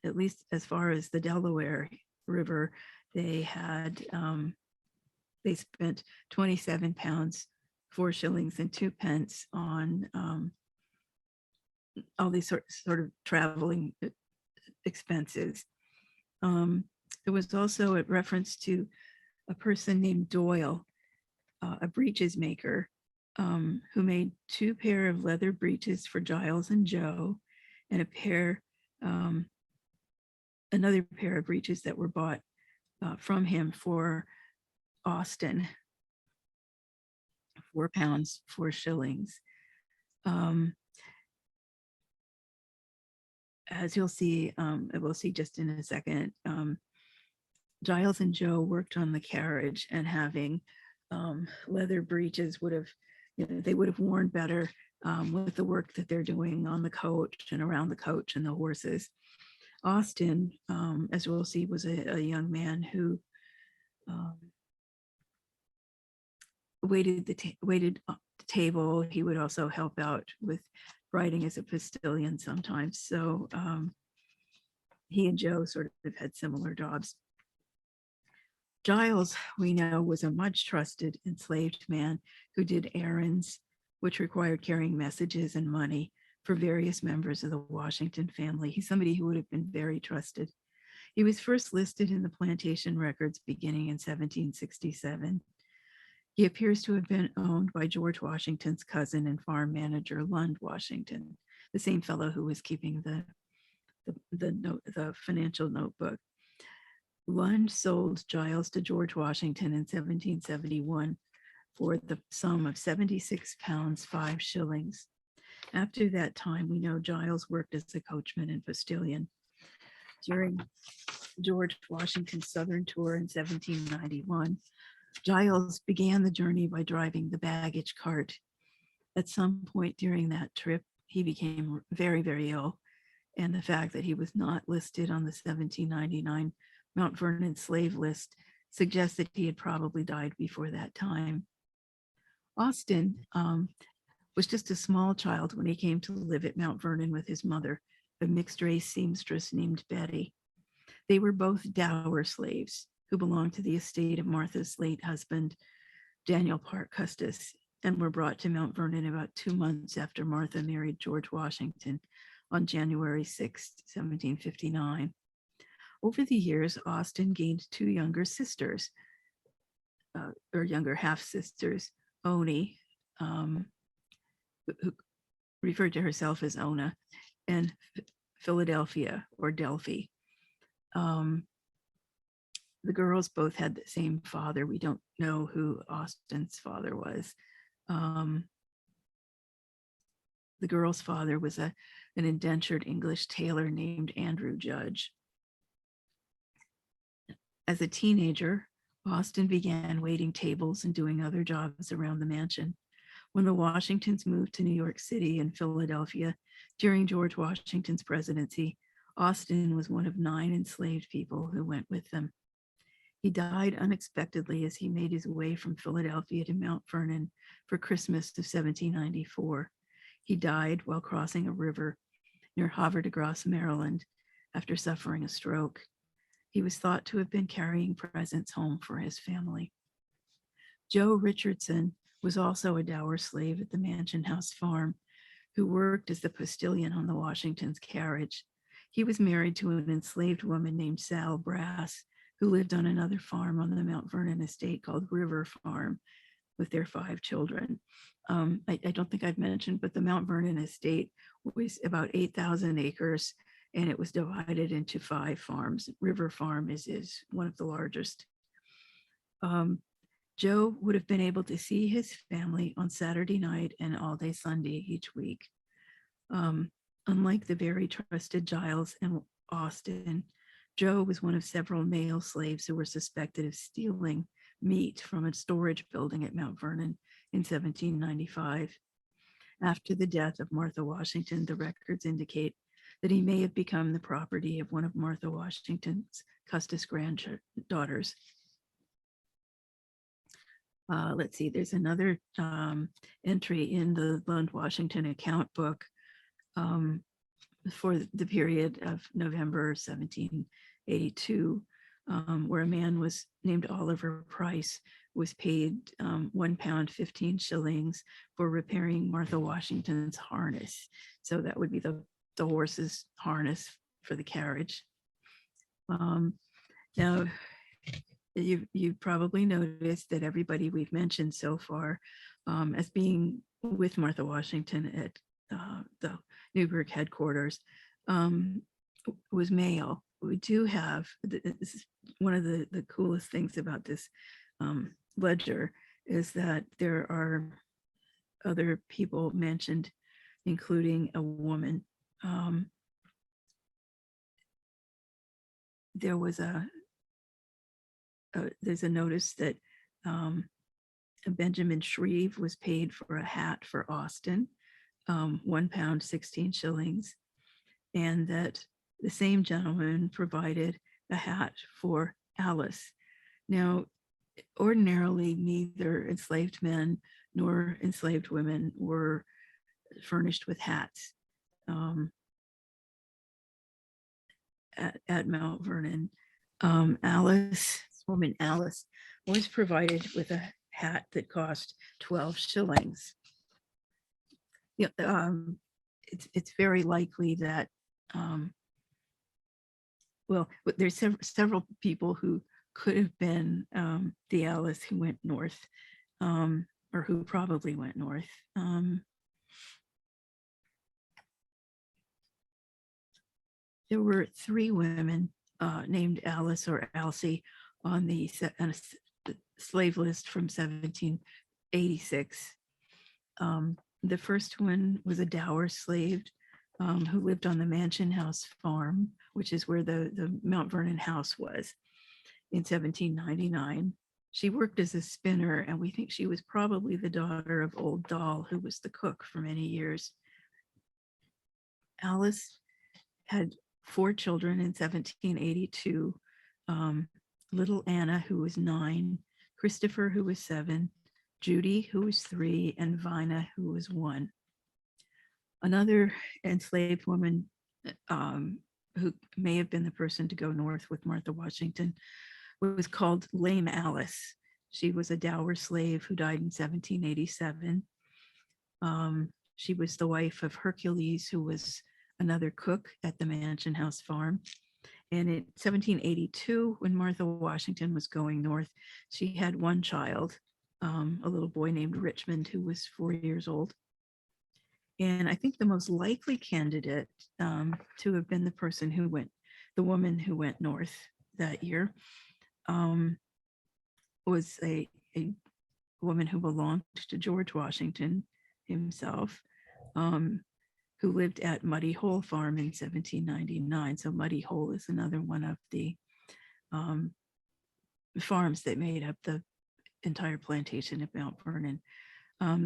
at least as far as the Delaware River, they had they spent 27 pounds, 4 shillings and 2 pence on all these sort of traveling expenses. There was also a reference to a person named Doyle, a breeches maker, who made 2 pair of leather breeches for Giles and Joe, and another pair of breeches that were bought from him for Austin, £4, 4 shillings. as you'll see, we'll see just in a second, Giles and Joe worked on the carriage, and having leather breeches would have, they would have worn better with the work that they're doing on the coach and around the coach and the horses. Austin, as we'll see, was a young man who waited the table. He would also help out with riding as a postilion sometimes. So he and Joe sort of had similar jobs. Giles, we know, was a much trusted enslaved man who did errands, which required carrying messages and money for various members of the Washington family. He's somebody who would have been very trusted. He was first listed in the plantation records beginning in 1767. He appears to have been owned by George Washington's cousin and farm manager, Lund Washington, the same fellow who was keeping the financial notebook. Lund sold Giles to George Washington in 1771 for the sum of 76 pounds, 5 shillings. After that time, we know Giles worked as a coachman and postilion. During George Washington's Southern tour in 1791, Giles began the journey by driving the baggage cart. At some point during that trip, he became very, very ill, and the fact that he was not listed on the 1799 Mount Vernon slave list suggests that he had probably died before that time. Austin was just a small child when he came to live at Mount Vernon with his mother, a mixed race seamstress named Betty. They were both dower slaves who belonged to the estate of Martha's late husband, Daniel Park Custis, and were brought to Mount Vernon about 2 months after Martha married George Washington on January 6, 1759. Over the years, Austin gained 2 younger sisters, or younger half-sisters, Oni, who referred to herself as Ona, and Philadelphia, or Delphi. The girls both had the same father. We don't know who Austin's father was. The girl's father was an indentured English tailor named Andrew Judge. As a teenager, Austin began waiting tables and doing other jobs around the mansion. When the Washingtons moved to New York City and Philadelphia during George Washington's presidency, Austin was one of 9 enslaved people who went with them. He died unexpectedly as he made his way from Philadelphia to Mount Vernon for Christmas of 1794. He died while crossing a river near Havre de Grace, Maryland, after suffering a stroke. He was thought to have been carrying presents home for his family. Joe Richardson was also a dower slave at the Mansion House farm, who worked as the postilion on the Washington's carriage. He was married to an enslaved woman named Sal Brass, who lived on another farm on the Mount Vernon estate called River Farm with their 5 children. I don't think I've mentioned, but the Mount Vernon estate was about 8,000 acres, and it was divided into 5 farms. River Farm is one of the largest. Joe would have been able to see his family on Saturday night and all day Sunday each week. Unlike the very trusted Giles and Austin, Joe was one of several male slaves who were suspected of stealing meat from a storage building at Mount Vernon in 1795. After the death of Martha Washington, the records indicate that he may have become the property of one of Martha Washington's Custis granddaughters. Let's see, there's another entry in the Lund Washington account book for the period of November 1782, where a man was named Oliver Price was paid £1 15 shillings for repairing Martha Washington's harness. So that would be the horse's harness for the carriage. Now, you've probably noticed that everybody we've mentioned so far as being with Martha Washington at the Newburgh Headquarters was male. We do have, this is one of the coolest things about this ledger, is that there are other people mentioned, including a woman. there was there's a notice that Benjamin Shreve was paid for a hat for Austin, £1 16 shillings, and that the same gentleman provided a hat for Alice. Now, ordinarily, neither enslaved men nor enslaved women were furnished with hats at Mount Vernon. Alice was provided with a hat that cost 12 shillings. Yeah, it's very likely that, well, there's several people who could have been the Alice who went north, or who probably went north. There were 3 women named Alice or Alcy on the slave list from 1786. The first one was a dower slave who lived on the Mansion House farm, which is where the Mount Vernon house was, in 1799. She worked as a spinner, and we think she was probably the daughter of Old Doll, who was the cook for many years. Alice had 4 children in 1782. Little Anna, who was 9, Christopher, who was 7, Judy, who was 3, and Vina, who was 1. Another enslaved woman who may have been the person to go north with Martha Washington was called Lame Alice. She was a dower slave who died in 1787. She was the wife of Hercules, who was another cook at the Mansion House farm. And in 1782, when Martha Washington was going north, she had 1 child, a little boy named Richmond, who was 4 years old. And I think the most likely candidate to have been the woman who went north that year, was a woman who belonged to George Washington himself, who lived at Muddy Hole Farm in 1799. So Muddy Hole is another one of the farms that made up the entire plantation of Mount Vernon.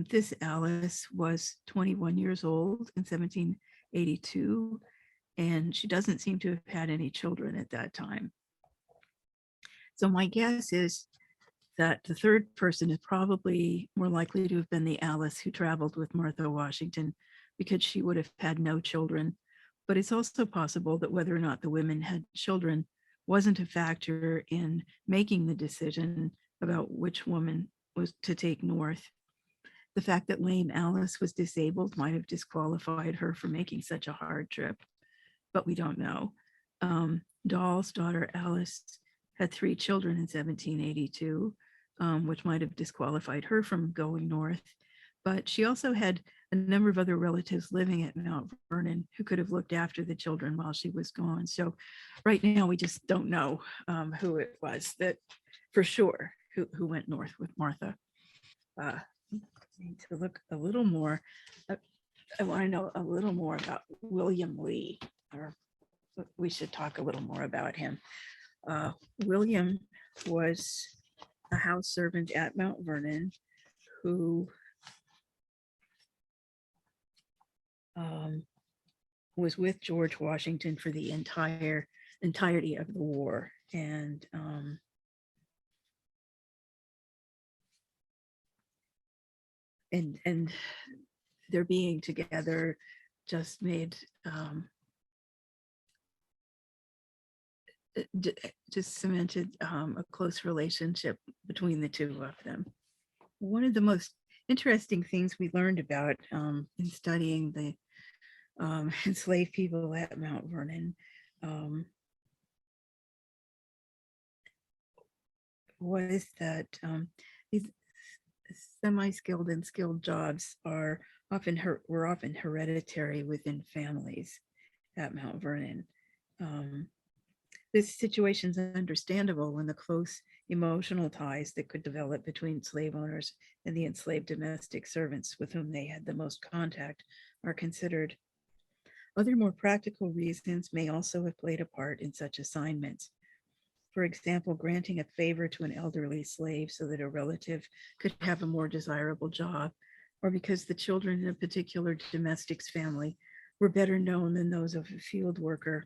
This Alice was 21 years old in 1782, and she doesn't seem to have had any children at that time. So my guess is that the third person is probably more likely to have been the Alice who traveled with Martha Washington, because she would have had no children. But it's also possible that whether or not the women had children wasn't a factor in making the decision about which woman was to take north. The fact that Lame Alice was disabled might have disqualified her from making such a hard trip, but we don't know. Doll's daughter Alice had 3 children in 1782, which might have disqualified her from going north. But she also had a number of other relatives living at Mount Vernon who could have looked after the children while she was gone. So right now we just don't know who it was that for sure who went north with Martha. Need to look a little more. I want to know a little more about William Lee, or we should talk a little more about him. William was a house servant at Mount Vernon who was with George Washington for the entirety of the war. And their being together just made just cemented a close relationship between the 2 of them. One of the most interesting things we learned about in studying the enslaved people at Mount Vernon was that these semi-skilled and skilled jobs were often hereditary within families at Mount Vernon. This situation is understandable when the close emotional ties that could develop between slave owners and the enslaved domestic servants with whom they had the most contact are considered. Other more practical reasons may also have played a part in such assignments. For example, granting a favor to an elderly slave so that a relative could have a more desirable job, or because the children in a particular domestic's family were better known than those of a field worker,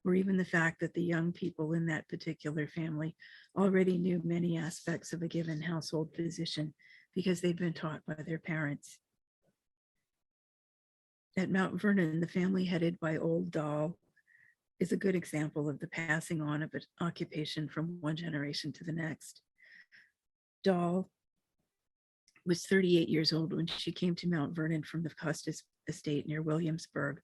or even the fact that the young people in that particular family already knew many aspects of a given household position because they'd been taught by their parents. At Mount Vernon, the family headed by Old Doll is a good example of the passing on of an occupation from one generation to the next. Doll was 38 years old when she came to Mount Vernon from the Custis estate near Williamsburg,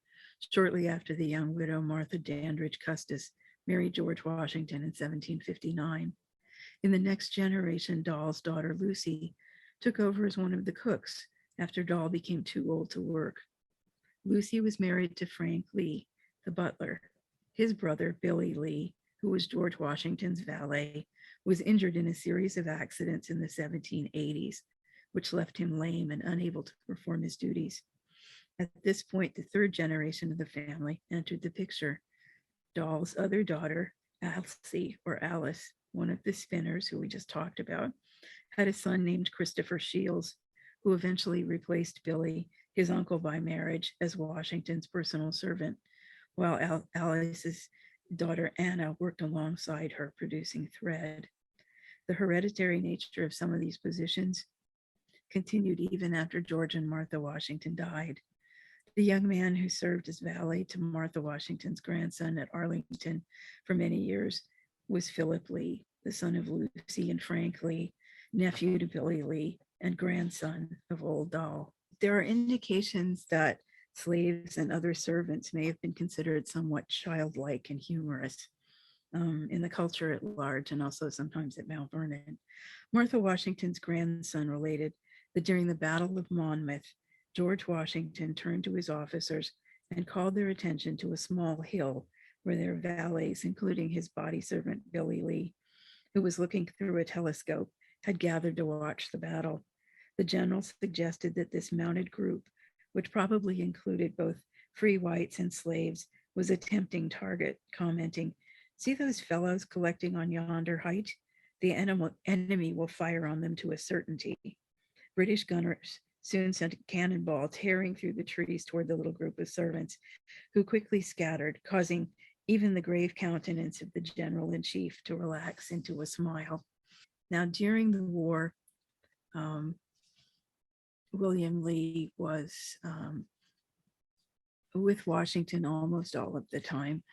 shortly after the young widow Martha Dandridge Custis married George Washington in 1759. In the next generation, Doll's daughter Lucy took over as one of the cooks after Doll became too old to work. Lucy was married to Frank Lee, the butler. His brother, Billy Lee, who was George Washington's valet, was injured in a series of accidents in the 1780s, which left him lame and unable to perform his duties. At this point, the third generation of the family entered the picture. Doll's other daughter, Elsie or Alice, one of the spinners who we just talked about, had a son named Christopher Shields, who eventually replaced Billy, his uncle by marriage, as Washington's personal servant, while Alice's daughter Anna worked alongside her, producing thread. The hereditary nature of some of these positions continued even after George and Martha Washington died. The young man who served as valet to Martha Washington's grandson at Arlington for many years was Philip Lee, the son of Lucy and Frank Lee, nephew to Billy Lee, and grandson of Old Doll. There are indications that slaves and other servants may have been considered somewhat childlike and humorous in the culture at large, and also sometimes at Mount Vernon. Martha Washington's grandson related that during the Battle of Monmouth, George Washington turned to his officers and called their attention to a small hill where their valets, including his body servant Billy Lee, who was looking through a telescope, had gathered to watch the battle. The general suggested that this mounted group, which probably included both free whites and slaves, was a tempting target, commenting, "See those fellows collecting on yonder height? The enemy will fire on them to a certainty." British gunners soon sent a cannonball tearing through the trees toward the little group of servants, who quickly scattered, causing even the grave countenance of the general-in-chief to relax into a smile. Now, during the war, William Lee was with Washington almost all of the time.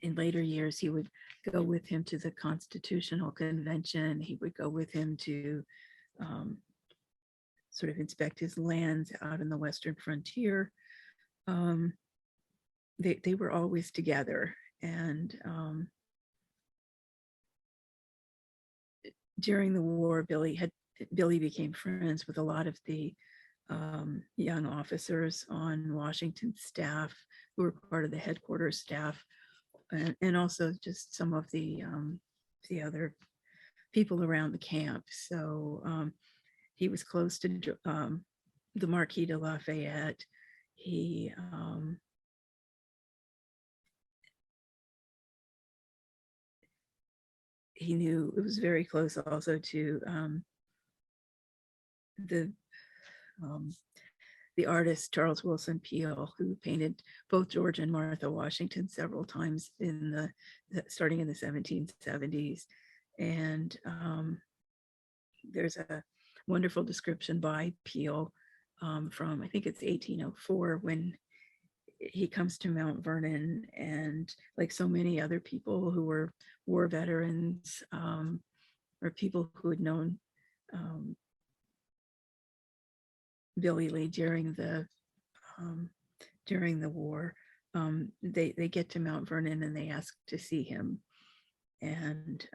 In later years, he would go with him to the Constitutional Convention. He would go with him to sort of inspect his lands out in the Western frontier. They were always together. And during the war, Billy became friends with a lot of the young officers on Washington's staff who were part of the headquarters staff, and also just some of the other people around the camp. So he was close to the Marquis de Lafayette. He knew it was very close also to the artist Charles Wilson Peale, who painted both George and Martha Washington several times starting in the 1770s. And there's a wonderful description by Peale from, I think it's 1804, when he comes to Mount Vernon, and like so many other people who were war veterans or people who had known Billy Lee during the war, they get to Mount Vernon and they ask to see him, and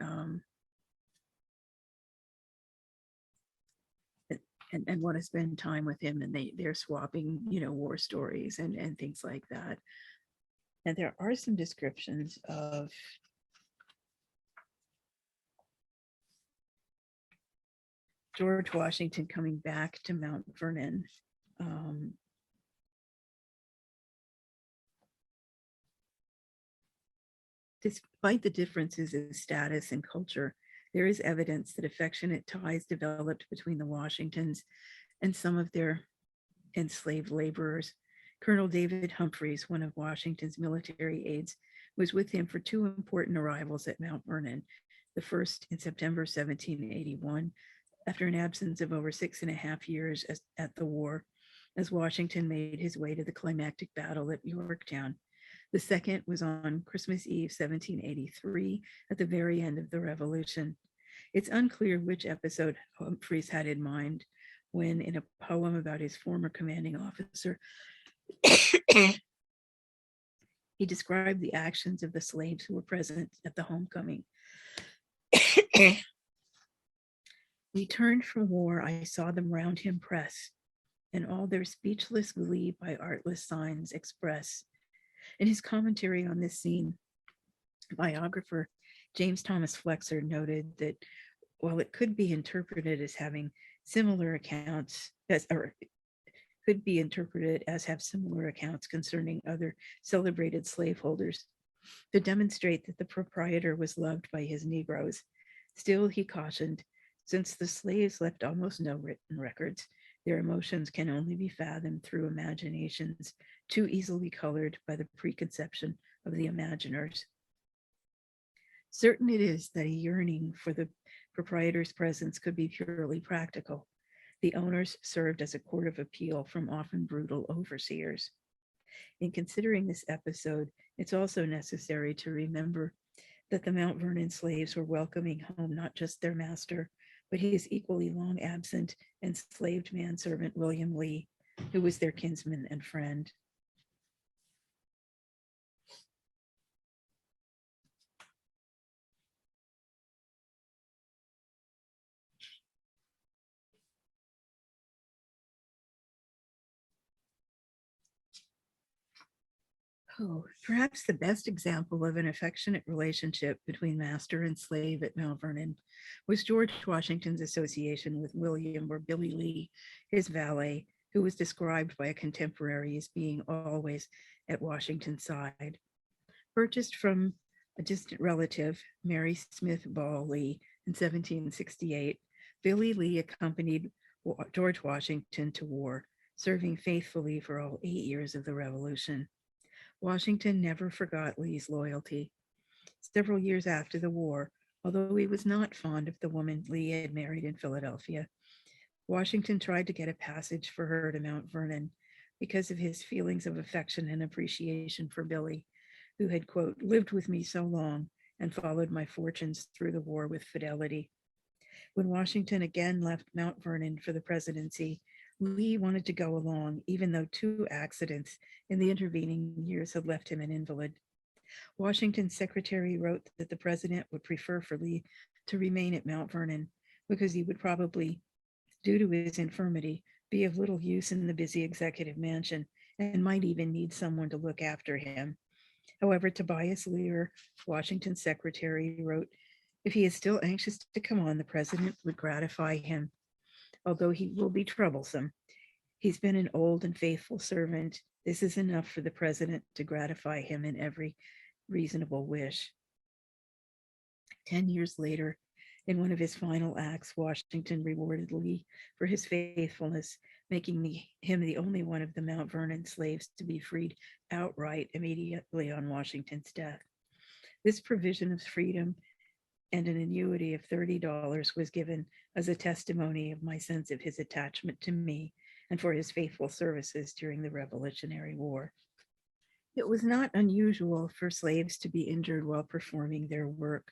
want to spend time with him, and they're swapping, war stories and things like that. And there are some descriptions of George Washington coming back to Mount Vernon Despite the differences in status and culture, there is evidence that affectionate ties developed between the Washingtons and some of their enslaved laborers. Colonel David Humphreys, one of Washington's military aides, was with him for two important arrivals at Mount Vernon, the first in September 1781, after an absence of over 6.5 years at the war, as Washington made his way to the climactic battle at Yorktown. The second was on Christmas Eve, 1783, at the very end of the Revolution. It's unclear which episode Humphreys had in mind when, in a poem about his former commanding officer, he described the actions of the slaves who were present at the homecoming. Returned from war, I saw them round him press, and all their speechless glee by artless signs express. In his commentary on this scene, biographer James Thomas Flexer noted that while it could be interpreted as having similar accounts, could be interpreted as have similar accounts concerning other celebrated slaveholders, to demonstrate that the proprietor was loved by his Negroes. Still, he cautioned, since the slaves left almost no written records, their emotions can only be fathomed through imaginations too easily colored by the preconception of the imaginers. Certain it is that a yearning for the proprietor's presence could be purely practical. The owners served as a court of appeal from often brutal overseers. In considering this episode, it's also necessary to remember that the Mount Vernon slaves were welcoming home not just their master, but his equally long absent enslaved manservant, William Lee, who was their kinsman and friend. Oh, perhaps the best example of an affectionate relationship between master and slave at Mount Vernon was George Washington's association with William, or Billy Lee, his valet, who was described by a contemporary as being always at Washington's side. Purchased from a distant relative, Mary Smith Ball Lee, in 1768, Billy Lee accompanied George Washington to war, serving faithfully for all 8 years of the Revolution. Washington never forgot Lee's loyalty. Several years after the war, although he was not fond of the woman Lee had married in Philadelphia, Washington tried to get a passage for her to Mount Vernon because of his feelings of affection and appreciation for Billy, who had, quote, lived with me so long and followed my fortunes through the war with fidelity. When Washington again left Mount Vernon for the presidency, Lee wanted to go along, even though 2 accidents in the intervening years had left him an invalid. Washington's secretary wrote that the president would prefer for Lee to remain at Mount Vernon because he would probably, due to his infirmity, be of little use in the busy executive mansion and might even need someone to look after him. However, Tobias Lear, Washington's secretary, wrote, if he is still anxious to come on, the president would gratify him, although he will be troublesome. He's been an old and faithful servant. This is enough for the president to gratify him in every reasonable wish. 10 years later, in one of his final acts, Washington rewarded Lee for his faithfulness, making him the only one of the Mount Vernon slaves to be freed outright immediately on Washington's death. This provision of freedom and an annuity of $30 was given as a testimony of my sense of his attachment to me and for his faithful services during the Revolutionary War. It was not unusual for slaves to be injured while performing their work.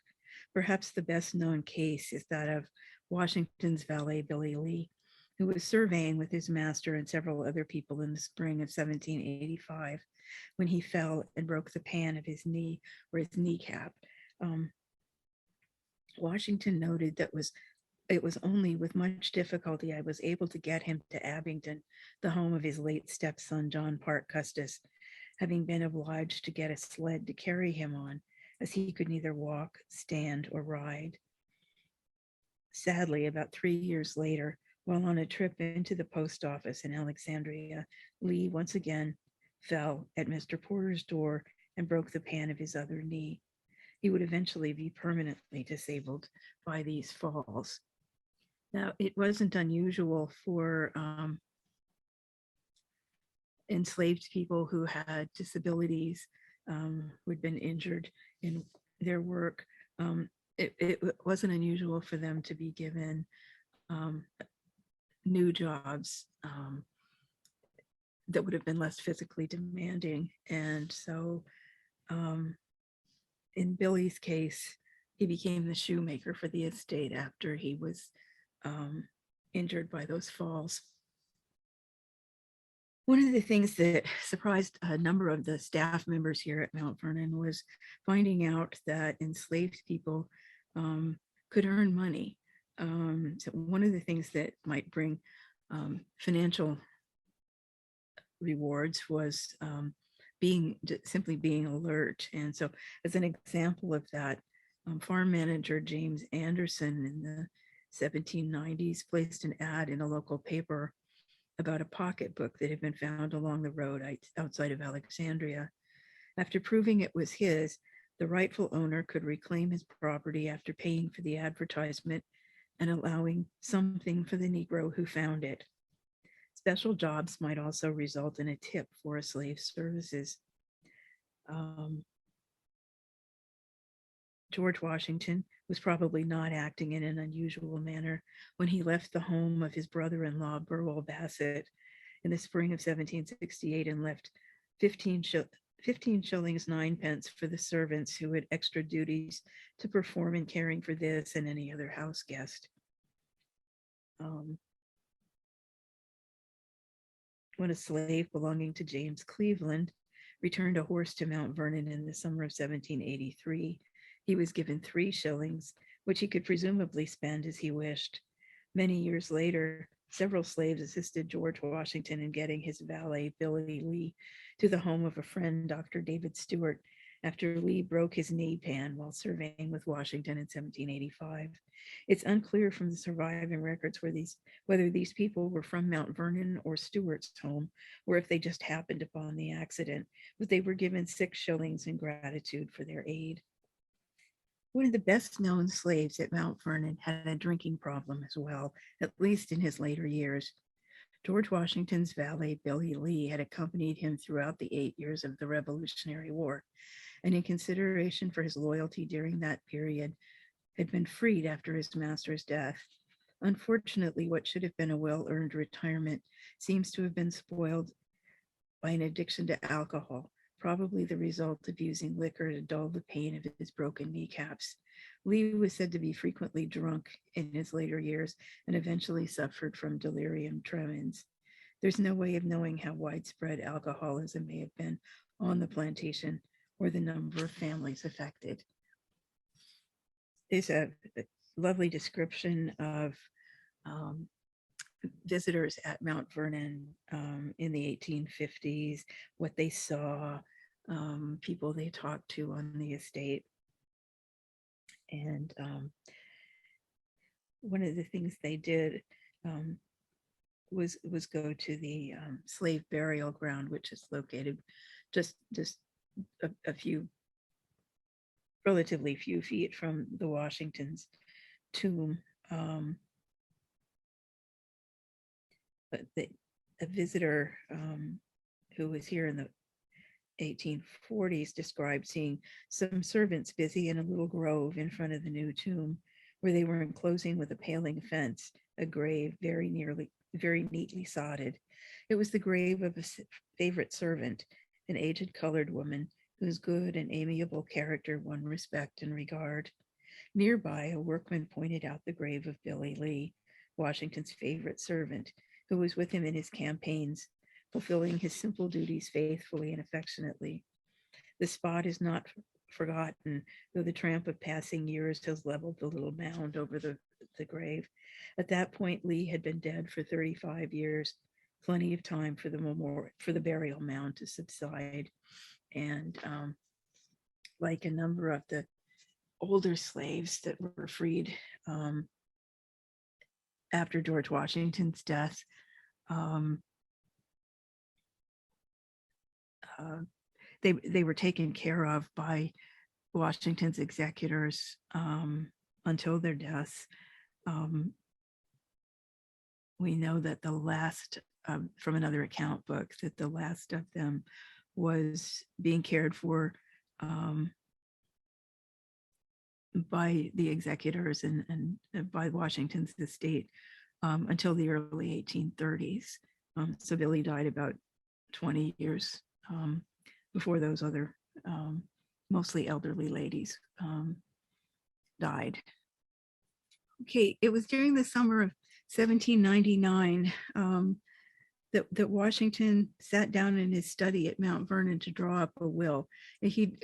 Perhaps the best known case is that of Washington's valet, Billy Lee, who was surveying with his master and several other people in the spring of 1785 when he fell and broke the pan of his knee, or his kneecap. Washington noted that it was only with much difficulty I was able to get him to Abingdon, the home of his late stepson, John Parke Custis, having been obliged to get a sled to carry him on, as he could neither walk, stand, or ride. Sadly, about 3 years later, while on a trip into the post office in Alexandria, Lee once again fell at Mr. Porter's door and broke the pan of his other knee. he would eventually be permanently disabled by these falls. Now, it wasn't unusual for enslaved people who had disabilities, who'd been injured in their work. It wasn't unusual for them to be given new jobs that would have been less physically demanding. And so in Billy's case, he became the shoemaker for the estate after he was injured by those falls. One of the things that surprised a number of the staff members here at Mount Vernon was finding out that enslaved people could earn money. So one of the things that might bring financial rewards was simply being alert. And so as an example of that, farm manager James Anderson in the 1790s placed an ad in a local paper about a pocketbook that had been found along the road outside of Alexandria. After proving it was his, the rightful owner could reclaim his property after paying for the advertisement and allowing something for the Negro who found it. Special jobs might also result in a tip for a slave's services. George Washington was probably not acting in an unusual manner when he left the home of his brother-in-law, Burwell Bassett, in the spring of 1768 and left 15 shillings 9 pence for the servants who had extra duties to perform in caring for this and any other house guest. When a slave belonging to James Cleveland returned a horse to Mount Vernon in the summer of 1783, he was given 3 shillings, which he could presumably spend as he wished. Many years later, several slaves assisted George Washington in getting his valet, Billy Lee, to the home of a friend, Dr. David Stewart, after Lee broke his knee pan while surveying with Washington in 1785. It's unclear from the surviving records whether these people were from Mount Vernon or Stewart's home, or if they just happened upon the accident, but they were given 6 shillings in gratitude for their aid. One of the best known slaves at Mount Vernon had a drinking problem as well, at least in his later years. George Washington's valet, Billy Lee, had accompanied him throughout the 8 years of the Revolutionary War, and in consideration for his loyalty during that period, had been freed after his master's death. Unfortunately, what should have been a well-earned retirement seems to have been spoiled by an addiction to alcohol, probably the result of using liquor to dull the pain of his broken kneecaps. Lee was said to be frequently drunk in his later years and eventually suffered from delirium tremens. There's no way of knowing how widespread alcoholism may have been on the plantation or the number of families affected. There's a lovely description of visitors at Mount Vernon in the 1850s, what they saw, people they talked to on the estate. And one of the things they did was go to the slave burial ground, which is located just a few, relatively few feet from the Washington's tomb. But a visitor who was here in the 1840s described seeing some servants busy in a little grove in front of the new tomb, where they were enclosing with a paling fence a grave very neatly sodded. It was the grave of a favorite servant, an aged colored woman whose good and amiable character won respect and regard. Nearby, a workman pointed out the grave of Billy Lee, Washington's favorite servant, who was with him in his campaigns, fulfilling his simple duties faithfully and affectionately. The spot is not forgotten, though the tramp of passing years has leveled the little mound over the grave. At that point, Lee had been dead for 35 years, plenty of time for the burial mound to subside. And like a number of the older slaves that were freed after George Washington's death, they were taken care of by Washington's executors until their deaths. We know that the last, from another account book, that the last of them was being cared for by the executors and by Washington's estate until the early 1830s. So Billy died about 20 years before those other mostly elderly ladies died. Okay, it was during the summer of 1799 that Washington sat down in his study at Mount Vernon to draw up a will. He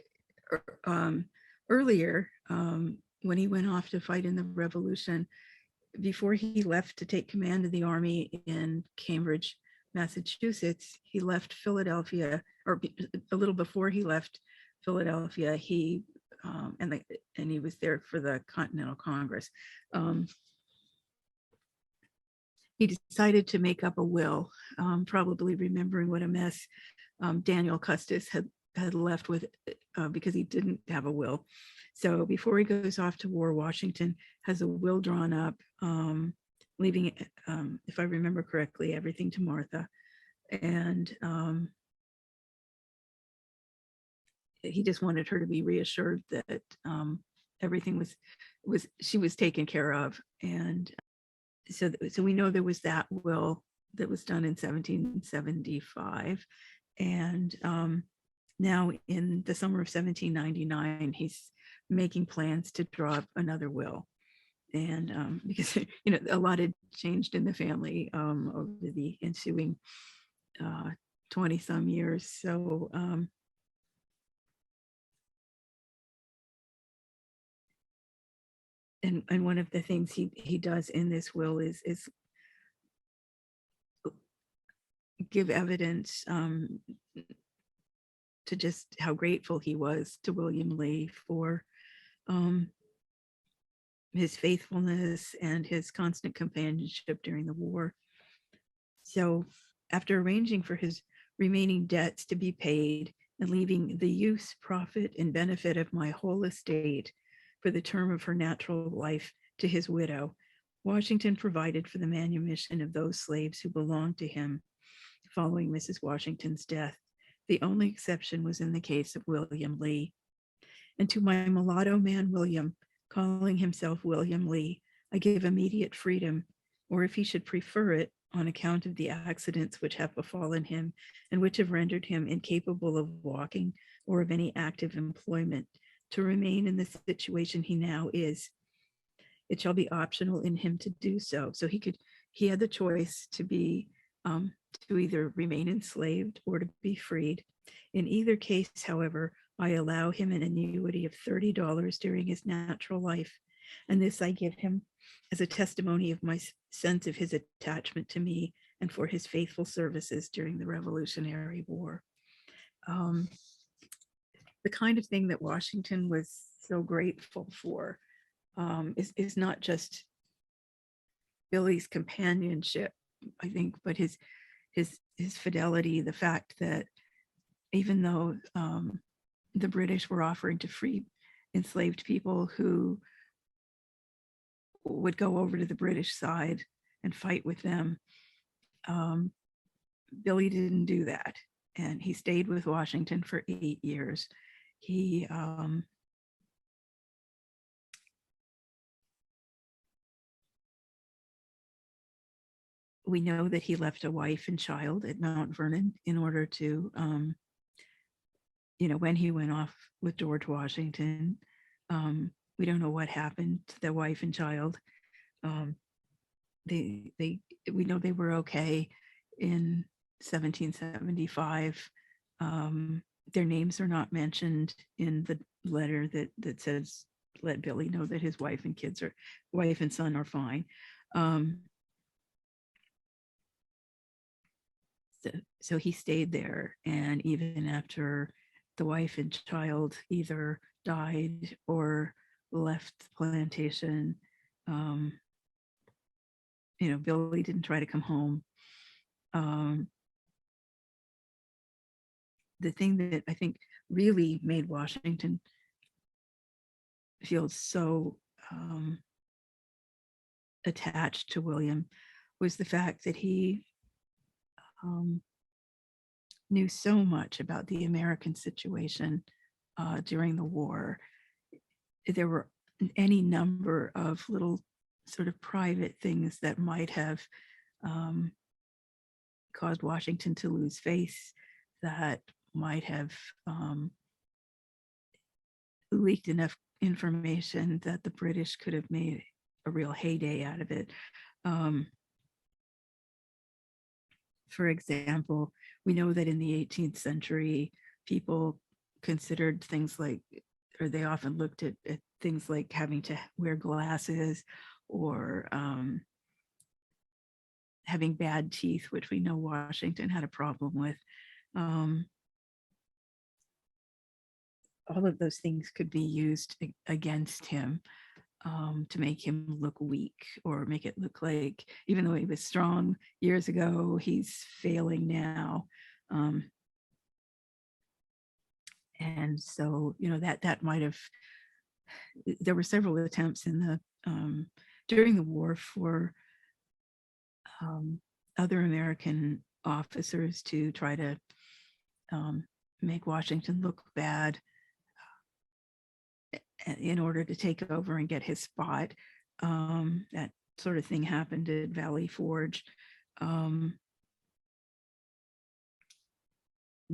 earlier, when he went off to fight in the Revolution, before he left to take command of the army in Cambridge, Massachusetts, he left Philadelphia, or a little before he left Philadelphia, he and he was there for the Continental Congress. He decided to make up a will, probably remembering what a mess Daniel Custis had left with because he didn't have a will. So before he goes off to war, Washington has a will drawn up, leaving, if I remember correctly, everything to Martha. And he just wanted her to be reassured that everything she was taken care of. And so we know there was that will that was done in 1775. And now in the summer of 1799, he's making plans to draw up another will. And because, a lot had changed in the family over the ensuing 20 some years. So and one of the things he does in this will is give evidence to just how grateful he was to William Lee for his faithfulness and his constant companionship during the war. So after arranging for his remaining debts to be paid and leaving the use, profit, and benefit of my whole estate for the term of her natural life to his widow, Washington provided for the manumission of those slaves who belonged to him following Mrs. Washington's death. The only exception was in the case of William Lee. And to my mulatto man, William, calling himself William Lee, I give immediate freedom, or if he should prefer it, on account of the accidents which have befallen him and which have rendered him incapable of walking or of any active employment, to remain in the situation he now is. It shall be optional in him to do so. So he had the choice to be to either remain enslaved or to be freed. In either case, however, I allow him an annuity of $30 during his natural life, and this I give him as a testimony of my sense of his attachment to me and for his faithful services during the Revolutionary War. The kind of thing that Washington was so grateful for is not just Billy's companionship, I think, but his fidelity, the fact that even though the British were offering to free enslaved people who would go over to the British side and fight with them, Billy didn't do that. And he stayed with Washington for 8 years. He we know that he left a wife and child at Mount Vernon in order to, when he went off with George Washington, we don't know what happened to the wife and child. We know they were okay in 1775. Their names are not mentioned in the letter that says, let Billy know that his wife and son are fine. So he stayed there, and even after the wife and child either died or left the plantation, Billy didn't try to come home. The thing that I think really made Washington feel so attached to William was the fact that he knew so much about the American situation during the war. There were any number of little sort of private things that might have caused Washington to lose face, that might have leaked enough information that the British could have made a real heyday out of it. For example, we know that in the 18th century, people considered things like, or they often looked at things like having to wear glasses or having bad teeth, which we know Washington had a problem with. All of those things could be used against him to make him look weak, or make it look like, even though he was strong years ago, he's failing now. And so, that might have, there were several attempts in the during the war for other American officers to try to make Washington look bad in order to take over and get his spot. That sort of thing happened at Valley Forge.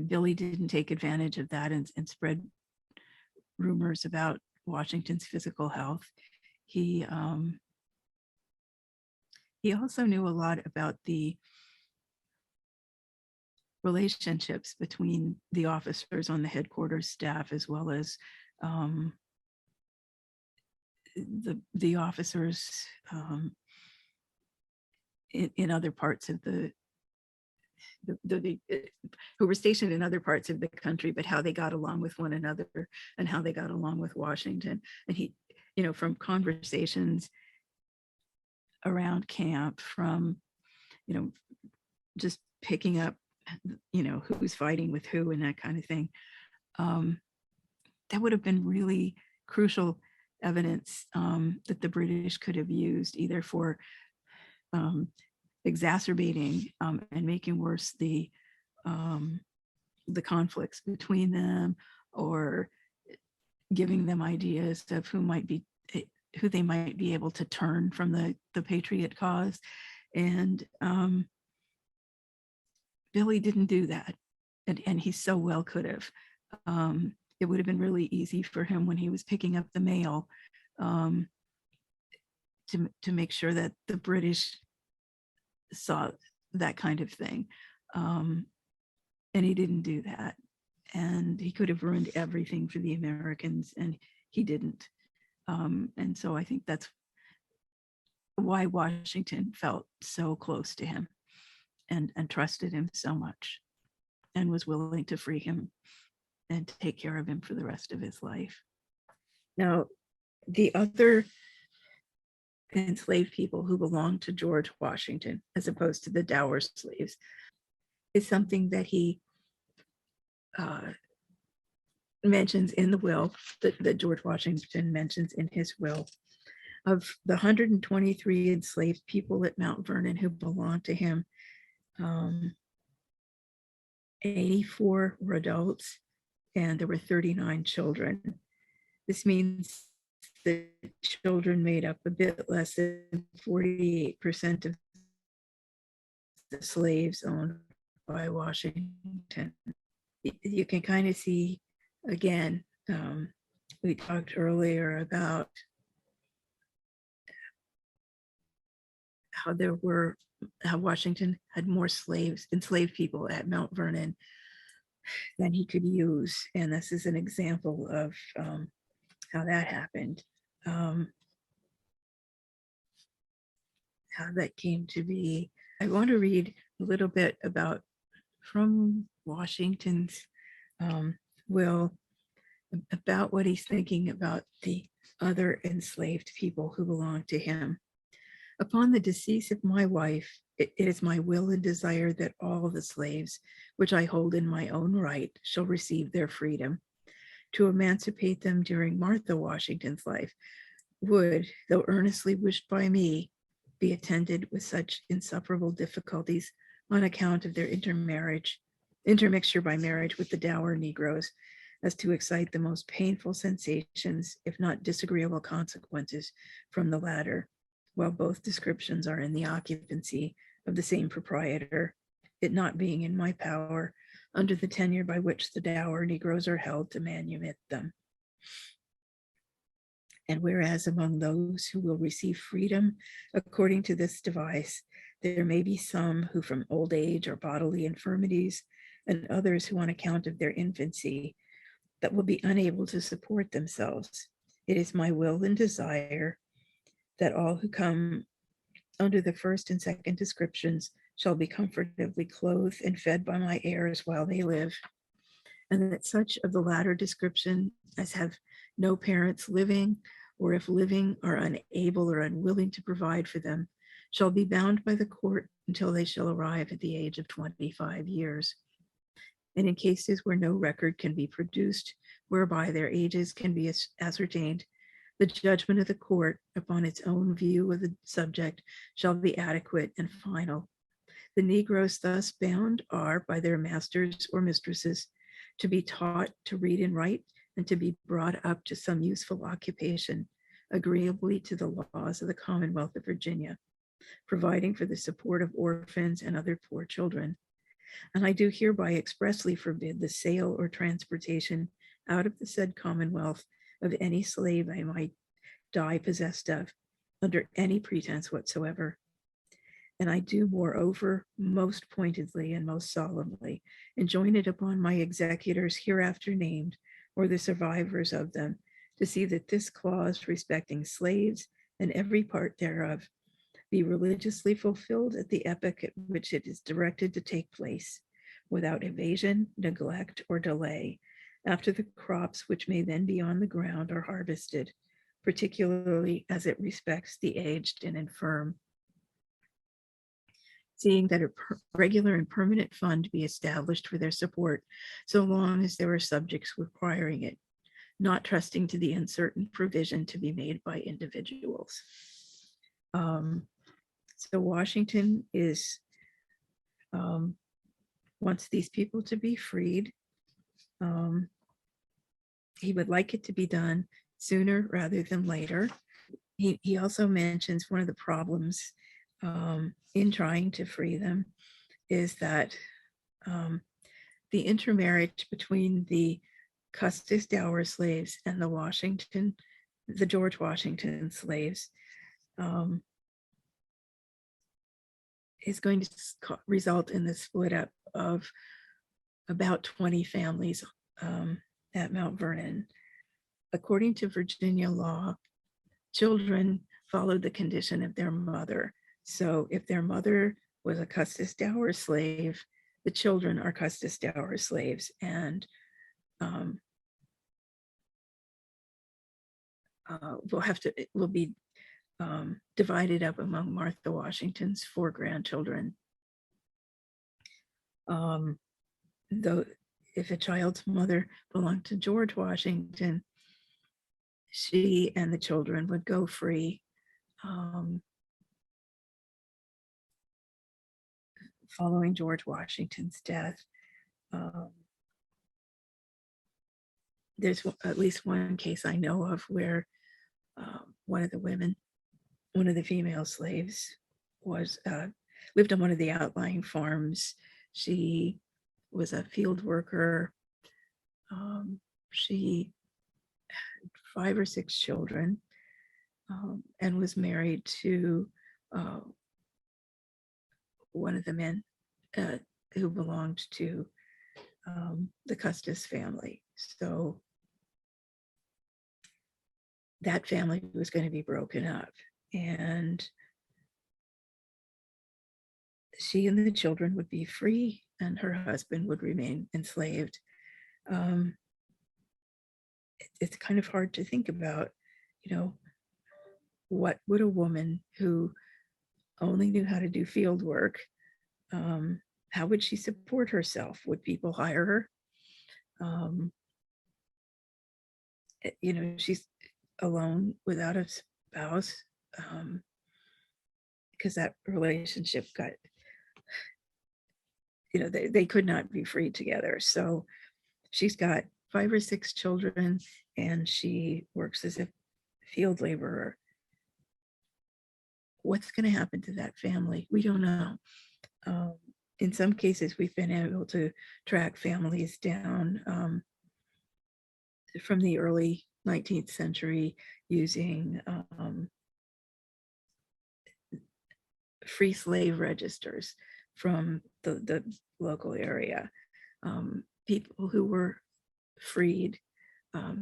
Billy didn't take advantage of that and spread rumors about Washington's physical health. He also knew a lot about the relationships between the officers on the headquarters staff, as well as the officers in other parts of the who were stationed in other parts of the country, but how they got along with one another and how they got along with Washington. And he, from conversations around camp, from, just picking up, who's fighting with who and that kind of thing, that would have been really crucial evidence that the British could have used, either for exacerbating and making worse the conflicts between them, or giving them ideas of who they might be able to turn from the Patriot cause. And Billy didn't do that, and he so well could have. It would have been really easy for him when he was picking up the mail to make sure that the British saw that kind of thing. And he didn't do that. And he could have ruined everything for the Americans, and he didn't. And so I think that's why Washington felt so close to him and trusted him so much, and was willing to free him and take care of him for the rest of his life. Now, the other enslaved people who belonged to George Washington, as opposed to the dower slaves, is something that he mentions in the will, that George Washington mentions in his will. Of the 123 enslaved people at Mount Vernon who belonged to him, 84 were adults, and there were 39 children. This means the children made up a bit less than 48% of the slaves owned by Washington. You can kind of see, again, we talked earlier about how Washington had more enslaved people at Mount Vernon than he could use. And this is an example of how that happened, how that came to be. I want to read a little bit from Washington's will, about what he's thinking about the other enslaved people who belong to him. Upon the decease of my wife, it is my will and desire that all the slaves, which I hold in my own right, shall receive their freedom. to emancipate them during Martha Washington's life would, though earnestly wished by me, be attended with such insufferable difficulties on account of their intermixture by marriage with the dour Negroes, as to excite the most painful sensations, if not disagreeable consequences, from the latter, while both descriptions are in the occupancy of the same proprietor, it not being in my power, under the tenure by which the dour Negroes are held, to manumit them. And whereas among those who will receive freedom according to this device, there may be some who from old age or bodily infirmities, and others who on account of their infancy, that will be unable to support themselves, it is my will and desire that all who come under the first and second descriptions shall be comfortably clothed and fed by my heirs while they live, and that such of the latter description as have no parents living, or if living are unable or unwilling to provide for them, shall be bound by the court until they shall arrive at the age of 25 years. And in cases where no record can be produced whereby their ages can be ascertained, the judgment of the court upon its own view of the subject shall be adequate and final. The Negroes thus bound are by their masters or mistresses to be taught to read and write, and to be brought up to some useful occupation, agreeably to the laws of the Commonwealth of Virginia, providing for the support of orphans and other poor children. And I do hereby expressly forbid the sale or transportation out of the said Commonwealth of any slave I might die possessed of, under any pretense whatsoever. And I do moreover most pointedly and most solemnly enjoin it upon my executors hereafter named, or the survivors of them, to see that this clause respecting slaves and every part thereof be religiously fulfilled at the epoch at which it is directed to take place, without evasion, neglect, or delay, after the crops which may then be on the ground are harvested, particularly as it respects the aged and infirm. Seeing that a regular and permanent fund be established for their support, so long as there are subjects requiring it, not trusting to the uncertain provision to be made by individuals. So Washington wants these people to be freed. He would like it to be done sooner rather than later. He also mentions one of the problems in trying to free them is that the intermarriage between the Custis dower slaves and the George Washington slaves is going to result in the split up of about 20 families at Mount Vernon. According to Virginia law, children followed the condition of their mother. So if their mother was a Custis dower slave, the children are Custis dower slaves, and will be divided up among Martha Washington's 4 grandchildren. Though if a child's mother belonged to George Washington, she and the children would go free following George Washington's death. There's at least one case I know of where one of the female slaves lived on one of the outlying farms. She was a field worker. She had 5 or 6 children and was married to one of the men who belonged to the Custis family. So that family was going to be broken up, and she and the children would be free and her husband would remain enslaved. It's kind of hard to think about, what would a woman who only knew how to do field work, how would she support herself? Would people hire her? she's alone without a spouse, because that relationship got, they could not be free together. So she's got 5 or 6 children, and she works as a field laborer. What's going to happen to that family? We don't know. In some cases, we've been able to track families down from the early 19th century using free slave registers from the local area. People who were freed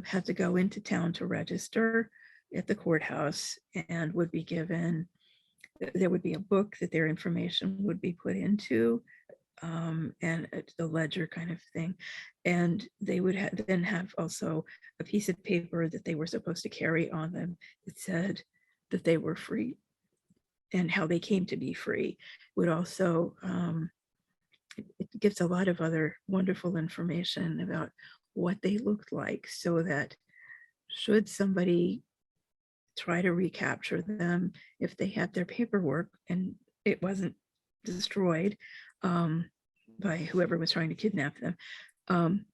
had to go into town to register at the courthouse and would be given, there would be a book that their information would be put into, and the ledger kind of thing. And they would then have also a piece of paper that they were supposed to carry on them that said that they were free and how they came to be free. Would also, it gives a lot of other wonderful information about what they looked like, so that should somebody try to recapture them, if they had their paperwork and it wasn't destroyed by whoever was trying to kidnap them and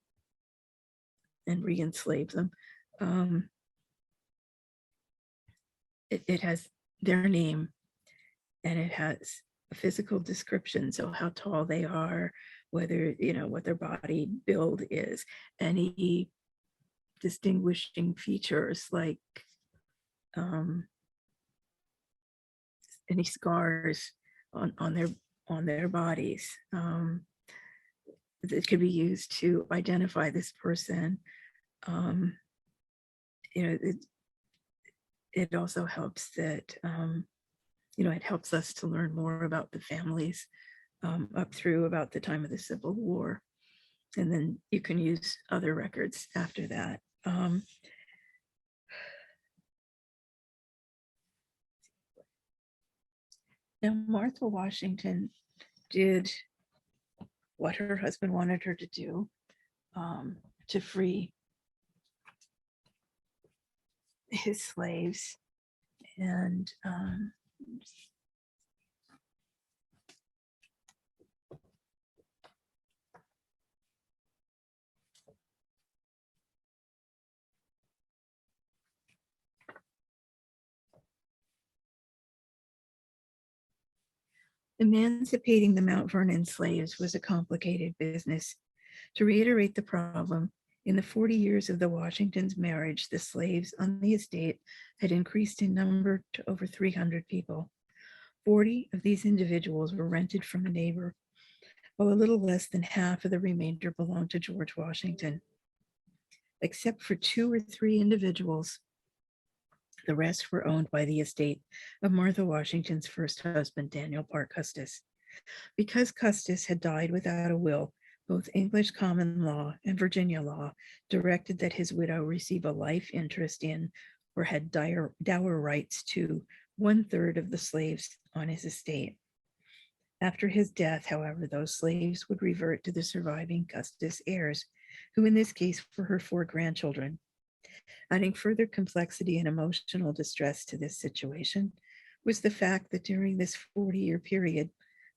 re-enslave them, it has their name, and it has a physical description, so how tall they are, whether, what their body build is, any distinguishing features like any scars on their bodies that could be used to identify this person. It also helps that it helps us to learn more about the families up through about the time of the Civil War, and then you can use other records after that. Now, Martha Washington did what her husband wanted her to do, to free his slaves. And emancipating the Mount Vernon slaves was a complicated business. To reiterate the problem, in the 40 years of the Washingtons' marriage, the slaves on the estate had increased in number to over 300 people. 40 of these individuals were rented from a neighbor, while a little less than half of the remainder belonged to George Washington. Except for 2 or 3 individuals, the rest were owned by the estate of Martha Washington's first husband, Daniel Parke Custis. Because Custis had died without a will, both English common law and Virginia law directed that his widow receive a life interest in, or had dower rights to, 1/3 of the slaves on his estate. After his death, however, those slaves would revert to the surviving Custis heirs, who in this case were her 4 grandchildren. Adding further complexity and emotional distress to this situation was the fact that during this 40-year period,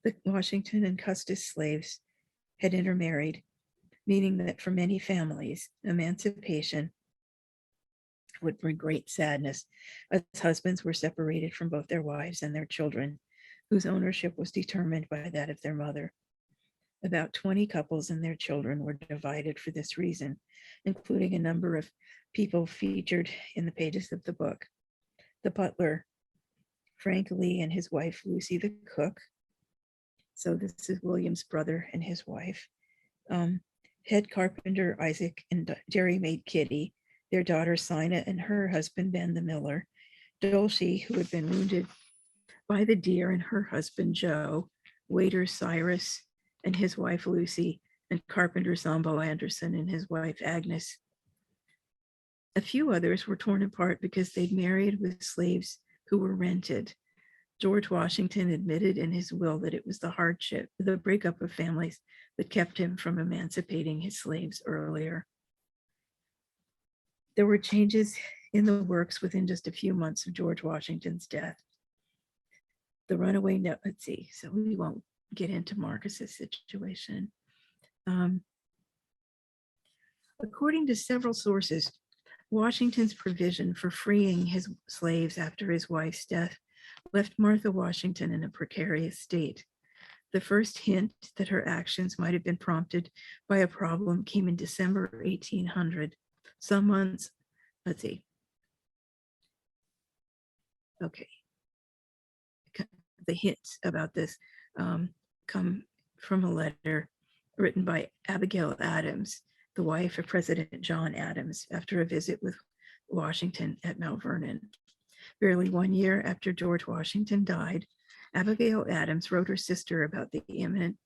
the Washington and Custis slaves had intermarried, meaning that for many families, emancipation would bring great sadness, as husbands were separated from both their wives and their children, whose ownership was determined by that of their mother. About 20 couples and their children were divided for this reason, including a number of people featured in the pages of the book. The butler, Frank Lee, and his wife, Lucy the cook. So this is William's brother and his wife. Head carpenter Isaac and dairymaid Kitty, their daughter Sina and her husband Ben the miller, Dulcie, who had been wounded by the deer, and her husband Joe, waiter Cyrus and his wife Lucy, and carpenter Zombo Anderson and his wife Agnes. A few others were torn apart because they'd married with slaves who were rented. George Washington admitted in his will that it was the hardship, the breakup of families, that kept him from emancipating his slaves earlier. There were changes in the works within just a few months of George Washington's death. The runaway, no, let's see, so we won't get into Marcus's situation. According to several sources, Washington's provision for freeing his slaves after his wife's death left Martha Washington in a precarious state. The first hint that her actions might have been prompted by a problem came in December 1800. Some months, let's see. Okay. The hints about this come from a letter written by Abigail Adams, the wife of President John Adams, after a visit with Washington at Mount Vernon. Barely 1 year after George Washington died, Abigail Adams wrote her sister about the imminent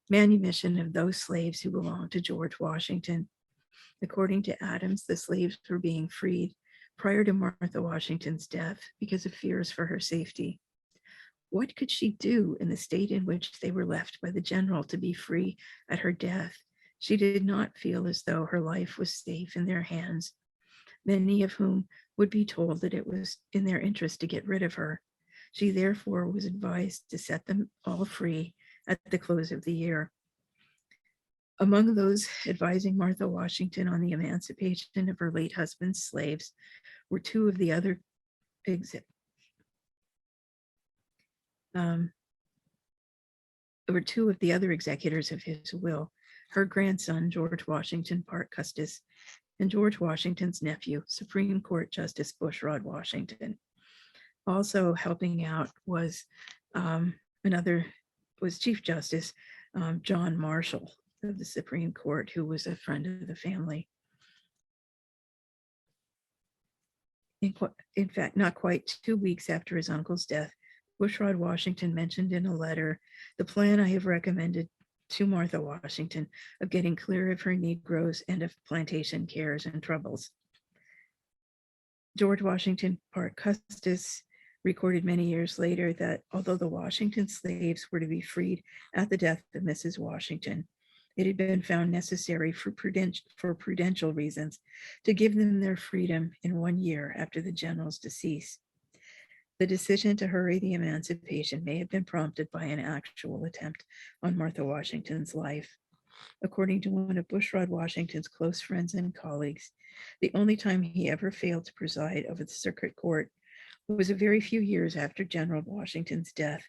manumission of those slaves who belonged to George Washington. According to Adams, the slaves were being freed prior to Martha Washington's death because of fears for her safety. What could she do in the state in which they were left by the general to be free at her death? She did not feel as though her life was safe in their hands, many of whom would be told that it was in their interest to get rid of her. She therefore was advised to set them all free at the close of the year. Among those advising Martha Washington on the emancipation of her late husband's slaves were two of the other executors of his will, her grandson, George Washington Parke Custis, and George Washington's nephew, Supreme Court Justice Bushrod Washington. Also helping out was Chief Justice John Marshall of the Supreme Court, who was a friend of the family. In fact, not quite 2 weeks after his uncle's death, Bushrod Washington mentioned in a letter the plan I have recommended to Martha Washington of getting clear of her Negroes and of plantation cares and troubles. George Washington Parke Custis recorded many years later that although the Washington slaves were to be freed at the death of Mrs. Washington, it had been found necessary for prudential reasons to give them their freedom in 1 year after the general's decease. The decision to hurry the emancipation may have been prompted by an actual attempt on Martha Washington's life. According to one of Bushrod Washington's close friends and colleagues, the only time he ever failed to preside over the circuit court was a very few years after General Washington's death,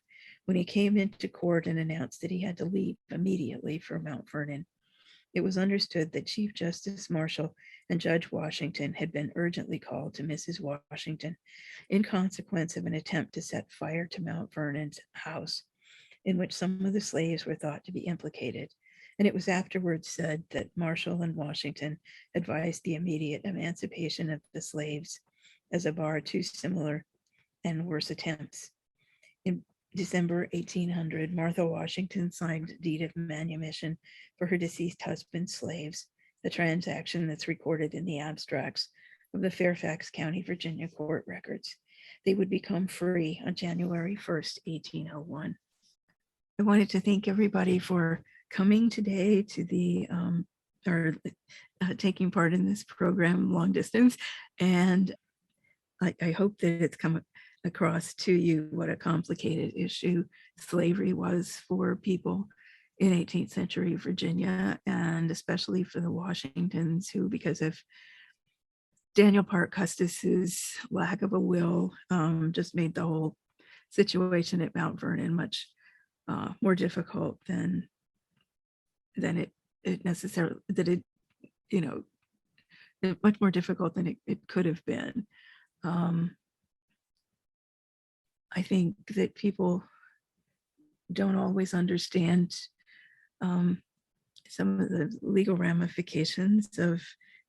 when he came into court and announced that he had to leave immediately for Mount Vernon. It was understood that Chief Justice Marshall and Judge Washington had been urgently called to Mrs. Washington in consequence of an attempt to set fire to Mount Vernon's house, in which some of the slaves were thought to be implicated. And it was afterwards said that Marshall and Washington advised the immediate emancipation of the slaves as a bar to similar and worse attempts. In December 1800, Martha Washington signed a deed of manumission for her deceased husband's slaves, a transaction that's recorded in the abstracts of the Fairfax County, Virginia court records. They would become free on January 1st, 1801. I wanted to thank everybody for coming today to the taking part in this program long distance, and I hope that it's come across to you what a complicated issue slavery was for people in 18th century Virginia, and especially for the Washingtons, who, because of Daniel Parke Custis's lack of a will, just made the whole situation at Mount Vernon much more difficult than it necessarily, much more difficult than it could have been. I think that people don't always understand some of the legal ramifications of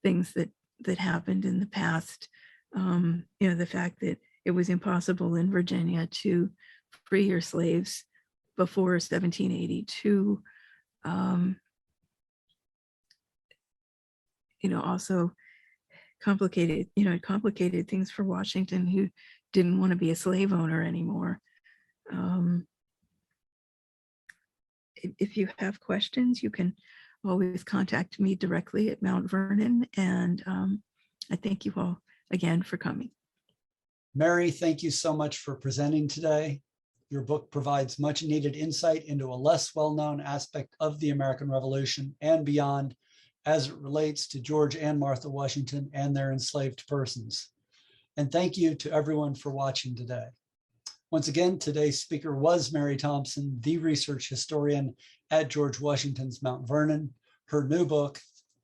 things that happened in the past. The fact that it was impossible in Virginia to free your slaves before 1782. Also complicated things for Washington, who didn't want to be a slave owner anymore. If you have questions, you can always contact me directly at Mount Vernon, and I thank you all again for coming.
Mary, thank you so much for presenting today. Your book provides much needed insight into a less well-known aspect of the American Revolution and beyond as it relates to George and Martha Washington and their enslaved persons. And thank you to everyone for watching today. Once again, today's speaker was Mary Thompson, the research historian at George Washington's Mount Vernon. Her new book,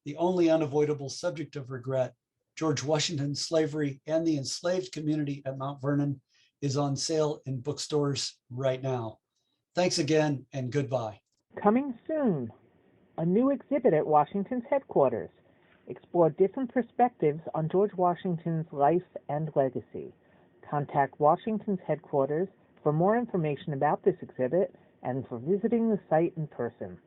The Only Unavoidable Subject of Regret, George Washington, Slavery, and the Enslaved Community at Mount Vernon, is on sale in bookstores right now. Thanks again and goodbye.
Coming soon, a new exhibit at Washington's headquarters. Explore different perspectives on George Washington's life and legacy. Contact Washington's headquarters for more information about this exhibit and for visiting the site in person.